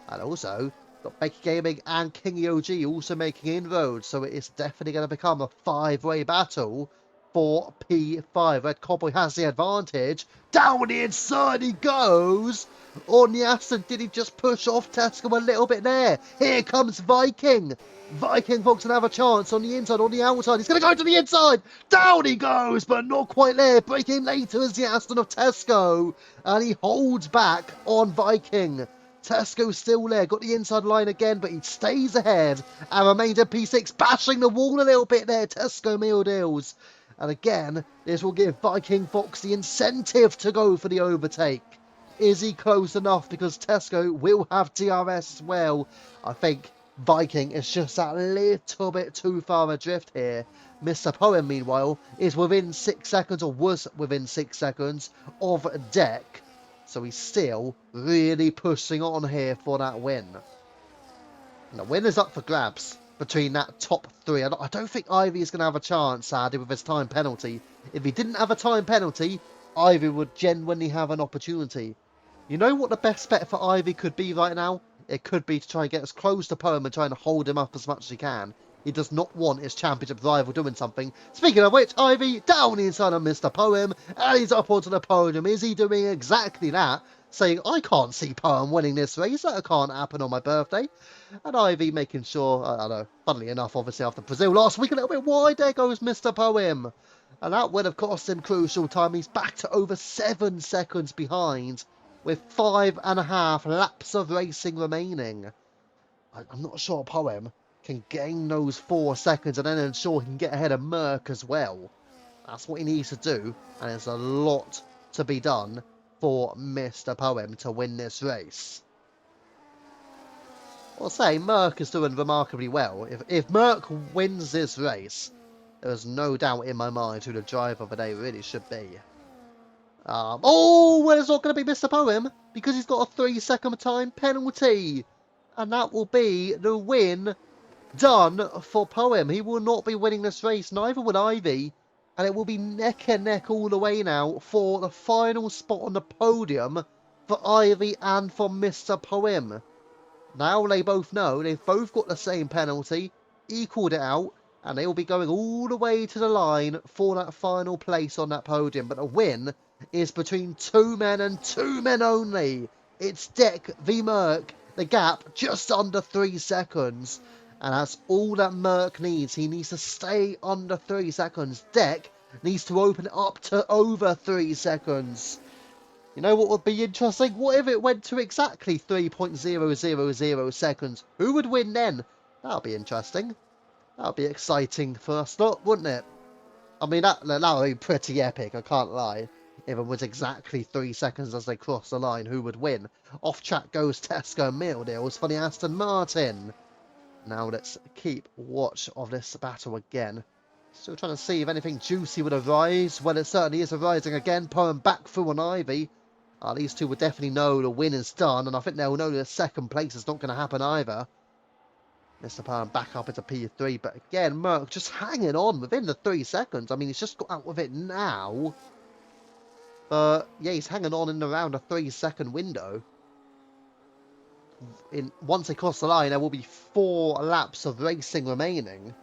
And also got Becky Gaming and Kingy OG also making inroads. So it is definitely going to become a 5-way battle for P5. Red Cowboy has the advantage. Down the inside he goes. On the Aston, did he just push off Tesco a little bit there? Here comes Viking. Viking Fox can have a chance on the inside, on the outside. He's going to go to the inside. Down he goes, but not quite there. Breaking later is the Aston of Tesco. And he holds back on Viking. Tesco still there, got the inside line again, but he stays ahead and remains at P6, bashing the wall a little bit there. Tesco meal deals. And again, this will give Viking Fox the incentive to go for the overtake. Is he close enough? Because Tesco will have DRS as well. I think Viking is just a little bit too far adrift here. Mr. Poem, meanwhile, is within 6 seconds, or was within 6 seconds, of Deck. So he's still really pushing on here for that win. And the win is up for grabs between that top 3. I don't think Ivy is going to have a chance, sadly, with his time penalty. If he didn't have a time penalty, Ivy would genuinely have an opportunity. You know what the best bet for Ivy could be right now? It could be to try and get as close to Poem and try and hold him up as much as he can. He does not want his championship rival doing something. Speaking of which, Ivy down the inside of Mr. Poem, and he's up onto the podium. Is he doing exactly that? Saying, I can't see Poem winning this race. That can't happen on my birthday. And Ivy making sure, I don't know, funnily enough, obviously after Brazil last week, a little bit wide. There goes Mr. Poem. And that would have cost him crucial time. He's back to over 7 seconds behind with 5.5 laps of racing remaining. I'm not sure Poem can gain those 4 seconds and then ensure he can get ahead of Merck as well. That's what he needs to do, and there's a lot to be done for Mr. Poem to win this race. I'll say Merck is doing remarkably well. If Merck wins this race, there is no doubt in my mind who the driver of the day really should be. Oh, well, it's not going to be Mr. Poem because he's got a 3-second time penalty. And that will be the win done for Poem. He will not be winning this race, neither will Ivy. And it will be neck and neck all the way now for the final spot on the podium for Ivy and for Mr. Poem. Now they both know they've both got the same penalty, equaled it out, and they will be going all the way to the line for that final place on that podium. But the win is between 2 men and 2 men only. It's Deck v Merck. The gap just under 3 seconds. And that's all that Merck needs. He needs to stay under 3 seconds. Deck needs to open it up to over 3 seconds. You know what would be interesting? What if it went to exactly 3.000 seconds? Who would win then? That would be interesting. That would be exciting for us lot, wouldn't it? I mean, that would be pretty epic, I can't lie. If it was exactly 3 seconds as they cross the line, who would win? Off track goes Tesco Meal Deals for the Aston Martin. Now let's keep watch of this battle again. Still trying to see if anything juicy would arise. Well, it certainly is arising again. Poem back through on Ivy. These two would definitely know the win is done, and I think they'll know the second place is not going to happen either. Mr. Poem back up into P3, but again, Merck just hanging on within the 3 seconds. I mean, he's just got out with it now. But, yeah, he's hanging on in around a 3-second window. Once they cross the line, there will be 4 laps of racing remaining.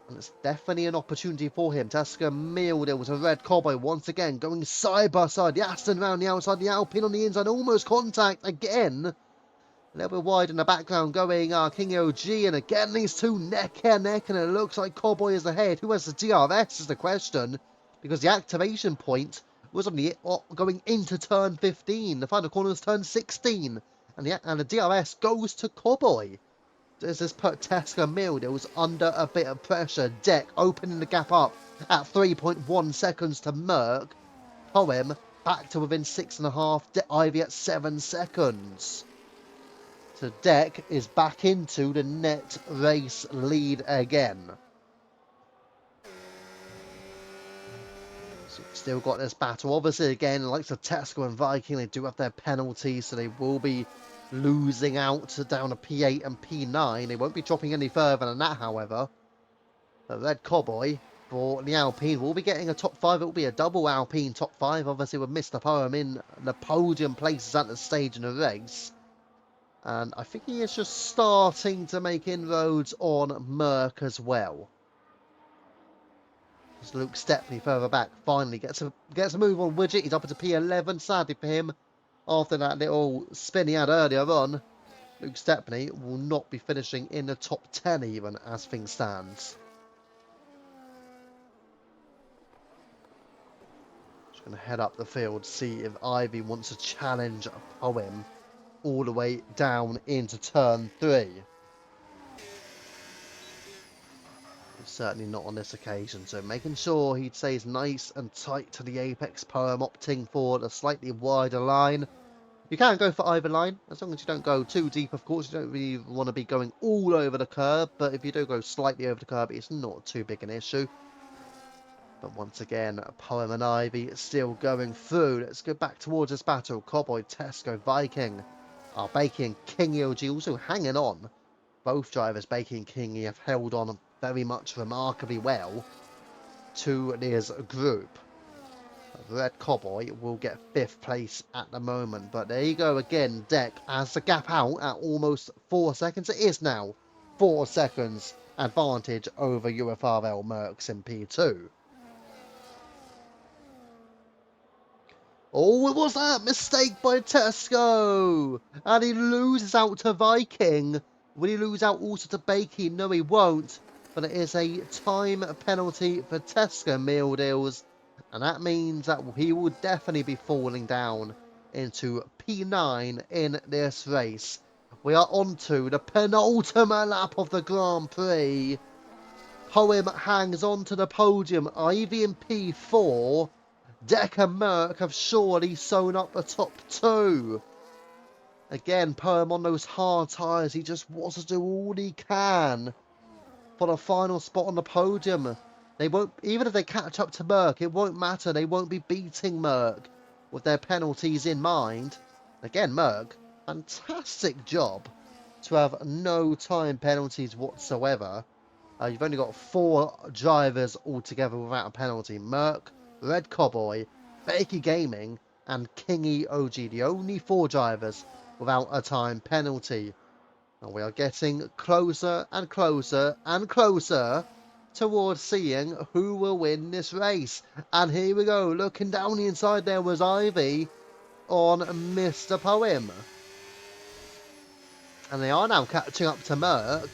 And it's definitely an opportunity for him. Tesco Meal, there was a red cowboy once again going side by side. The Aston round the outside, the Alpine on the inside, almost contact again. A little bit wide in the background going King OG, and again these two neck and neck, and it looks like Cowboy is ahead. Who has the DRS is the question, because the activation point was on the going into turn 15. The final corner was turn 16, and the DRS goes to Cowboy. Does this put Tesco Meal Deals under a bit of pressure? Deck opening the gap up at 3.1 seconds to Merck. Poem back to within 6.5. Ivy at 7 seconds. So Deck is back into the net race lead again. So still got this battle. Obviously, again, like the Tesco and Viking, they do have their penalties, so they will be losing out down to P8 and P9. They won't be dropping any further than that, however. The Red Cowboy for the Alpine will be getting a top 5. It will be a double Alpine top 5. Obviously, with Mr. Poem in the podium places at the stage in the race. And I think he is just starting to make inroads on Merck as well. As Luke Stepney further back finally gets a move on Widget. He's up into P11. Sadly for him, after that little spin he had earlier on, Luke Stepney will not be finishing in the top 10 even as things stands. Just going to head up the field, see if Ivy wants to challenge a Poem all the way down into turn 3. Certainly not on this occasion, so making sure he stays nice and tight to the apex. Poem opting for the slightly wider line. You can go for either line, as long as you don't go too deep, of course. You don't really want to be going all over the curb, but if you do go slightly over the curb, it's not too big an issue. But once again, Poem and Ivy still going through. Let's go back towards this battle. Cowboy, Tesco, Viking. Bakey and Kingy OG also hanging on. Both drivers, Bakey and Kingy, have held on very much remarkably well to this group. Red Cowboy will get 5th place at the moment. But there you go again. Deck has the gap out at almost 4 seconds. It is now 4 seconds advantage over UFRL Mercs in P2. Oh, what was that? Mistake by Tesco. And he loses out to Viking. Will he lose out also to Bakey? No, he won't. But it is a time penalty for Tesco Meal Deals. And that means that he will definitely be falling down into P9 in this race. We are on to the penultimate lap of the Grand Prix. Poem hangs on to the podium. Ivy in P4. Deck and Merck have surely sewn up the top 2. Again, Poem on those hard tyres. He just wants to do all he can for the final spot on the podium. They won't, even if they catch up to Merck, it won't matter. They won't be beating Merck with their penalties in mind. Again, Merck, fantastic job to have no time penalties whatsoever. You've only got 4 drivers altogether without a penalty. Merck, Red Cowboy, Bakey Gaming, and Kingy OG. The only 4 drivers without a time penalty. And we are getting closer and closer and closer towards seeing who will win this race. And here we go. Looking down the inside, there was Ivy on Mr. Poem. And they are now catching up to Merck.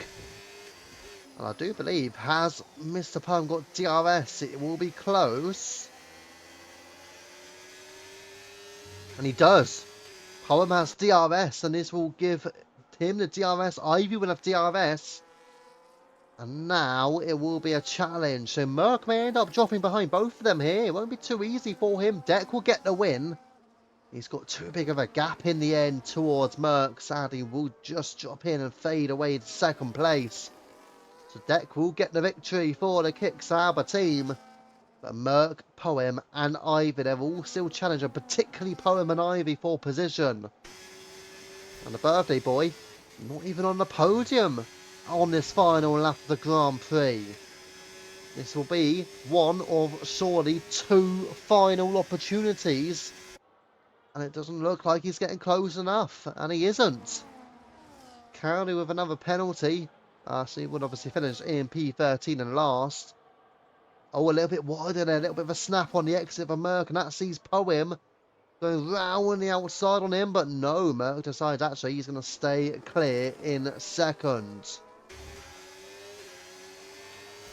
And I do believe, has Mr. Poem got DRS? It will be close. And he does. Poem has DRS, and this will give him the DRS. Ivy will have DRS. And now it will be a challenge. So Merck may end up dropping behind both of them here. It won't be too easy for him. Deck will get the win. He's got too big of a gap in the end towards Merck. Sadly, will just drop in and fade away to second place. So Deck will get the victory for the Kick Sauber team. But Merck, Poem and Ivy, they're all still challenging, particularly Poem and Ivy for position. And the birthday boy, not even on the podium on this final lap of the Grand Prix. This will be one of surely 2 final opportunities. And it doesn't look like he's getting close enough. And he isn't. Cowley with another penalty. So he would obviously finish in P13 and last. Oh, a little bit wider there. A little bit of a snap on the exit of Merck. And that sees Poem going round the outside on him. But no, Merck decides actually he's going to stay clear in second.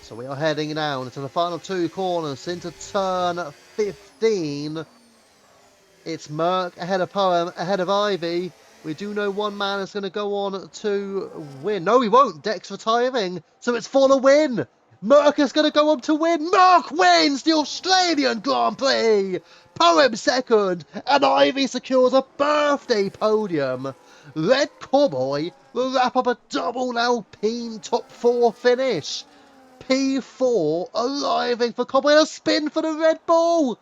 So we are heading down into the final 2 corners into turn 15. It's Merck ahead of Poem, ahead of Ivy. We do know one man is going to go on to win. No, he won't. Deck's retiring. So it's for the win. Merck is going to go on to win. Merck wins the Australian Grand Prix. Poem second. And Ivy secures a birthday podium. Red Cowboy will wrap up a double Alpine top 4 finish. P4 arriving for Cowboy. A spin for the Red Bull.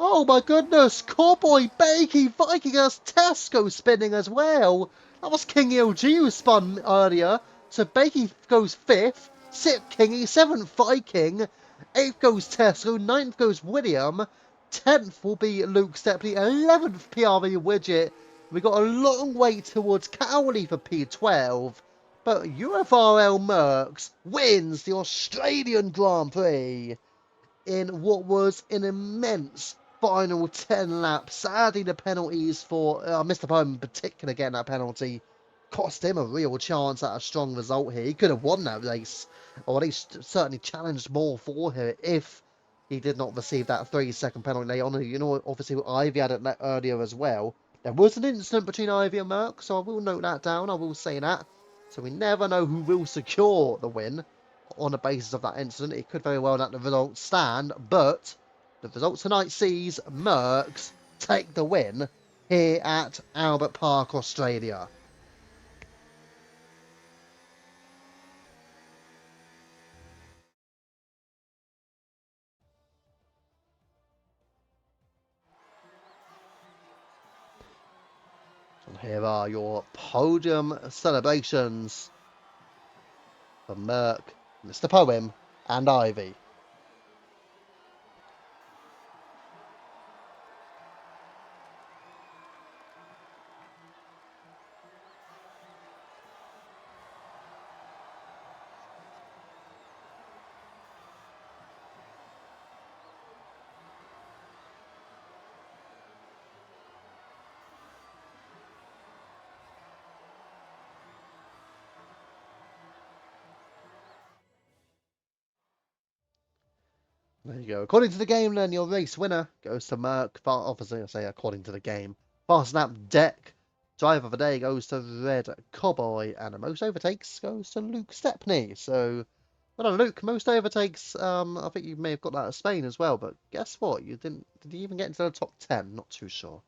Oh my goodness, Cowboy, Bakey, Viking has Tesco spinning as well. That was Kingy OG who spun earlier. So Bakey goes 5th, 6th Kingy, 7th Viking, 8th goes Tesco, 9th goes William, 10th will be Luke Stepley, 11th PRV Widget. We got a long way towards Cowley for P12. But UFRL Merckx wins the Australian Grand Prix in what was an immense final 10 laps. Sadly, the penalties for Mr. Poem in particular getting that penalty cost him a real chance at a strong result here. He could have won that race, or at least certainly challenged more for her if he did not receive that 3-second penalty late on. You know, obviously Ivy had it earlier as well. There was an incident between Ivy and Merck, so I will note that down. I will say that. So we never know who will secure the win on the basis of that incident. It could very well let the results stand, but the result tonight sees Merckx take the win here at Albert Park, Australia. And here are your podium celebrations for Merck, Mr. Poem, and Ivy. There you go. According to the game, then your race winner goes to Merck. Obviously, I say according to the game. Fast Snap Deck. Driver of the day goes to Red Cowboy, and the most overtakes goes to Luke Stepney. So, well done, Luke. Most overtakes. I think you may have got that at Spain as well. But guess what? You didn't. Did you even get into the top 10? Not too sure.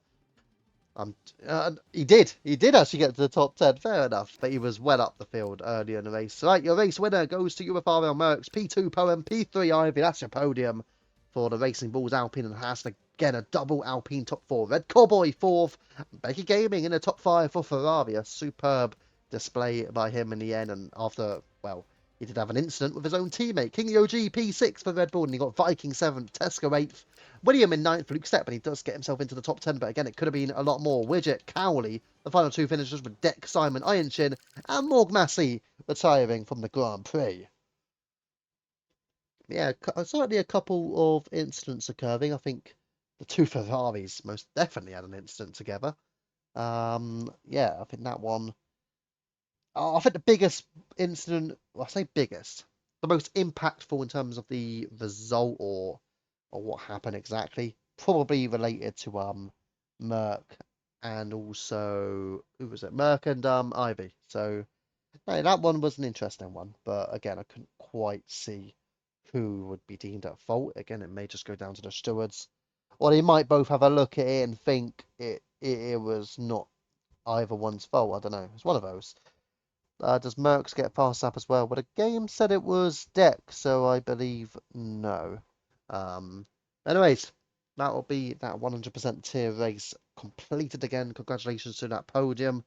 He did. He did actually get to the top 10. Fair enough. But he was well up the field earlier in the race. Right, your race winner goes to UFRL Merckx. P2 Poem, P3 Ivy. That's your podium for the Racing Bulls Alpine and Haas. Again, a double Alpine top 4. Red Cowboy 4th. Becky Gaming in the top 5 for Ferrari. A superb display by him in the end. And after, well, he did have an incident with his own teammate. King OG P6 for Red Bull. And he got Viking 7th, Tesco 8th. William in 9th, Luke Stepp, and he does get himself into the top 10, but again, it could have been a lot more. Widget, Cowley, the final 2 finishers with Deck, Simon, Ironchin, and Morg Massey retiring from the Grand Prix. Yeah, certainly a couple of incidents occurring. I think the 2 Ferraris most definitely had an incident together. Yeah, I think that one. I think the biggest incident, well, I say biggest, the most impactful in terms of the result or what happened exactly, probably related to Merck and also who was it? Merck and Ivy. So no, that one was an interesting one, but again, I couldn't quite see who would be deemed at fault. Again, it may just go down to the stewards, or they might both have a look at it and think it was not either one's fault. I don't know. It's one of those. Does Merckx get fast up as well? Well, the game said it was Deck, so I believe no. Anyways, that will be that 100% tier race completed again. Congratulations to that podium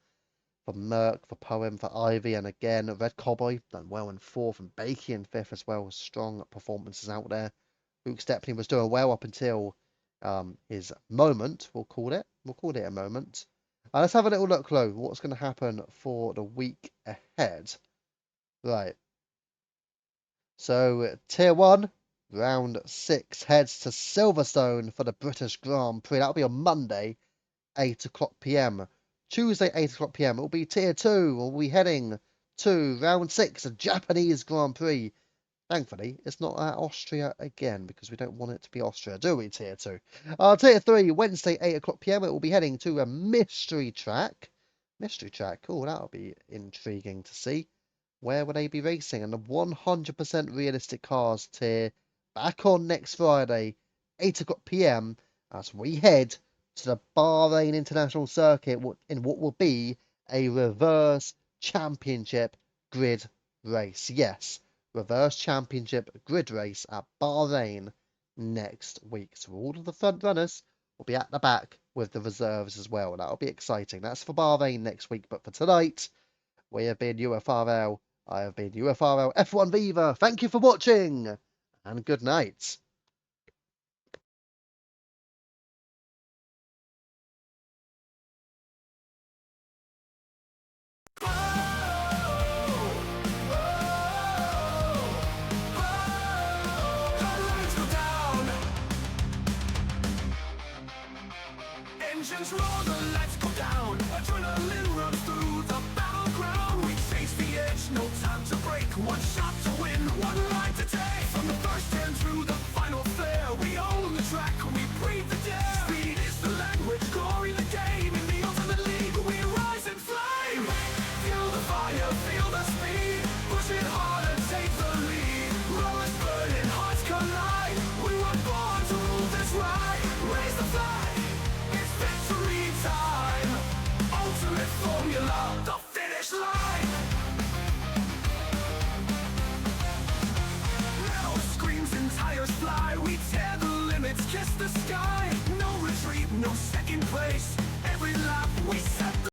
for Merck, for Poem, for Ivy, and again, Red Cowboy done well in 4th and Bakey in 5th as well. Strong performances out there. Luke Stepney was doing well up until his moment, we'll call it. We'll call it a moment. Let's have a little look, though, what's going to happen for the week ahead. Right. So, Tier 1, Round 6 heads to Silverstone for the British Grand Prix. That'll be on Monday, 8 o'clock p.m. Tuesday, 8 o'clock p.m. It'll be Tier 2. We'll be heading to Round 6, a Japanese Grand Prix. Thankfully, it's not Austria again, because we don't want it to be Austria, do we, Tier 2? Tier 3, Wednesday, 8 o'clock p.m. It will be heading to a mystery track. Mystery track, cool, that'll be intriguing to see. Where will they be racing? And the 100% realistic cars tier back on next Friday, 8 o'clock p.m. as we head to the Bahrain International Circuit in what will be a reverse championship grid race. Yes, reverse championship grid race at Bahrain next week. So all of the front runners will be at the back with the reserves as well. That'll be exciting. That's for Bahrain next week. But for tonight, we have been UFRL. I have been UFRL F1 Viva. Thank you for watching and good night. Engines roar, the lights go down. Adrenaline runs through the battleground. We face the edge, no time to break. One shot to win, one line to take.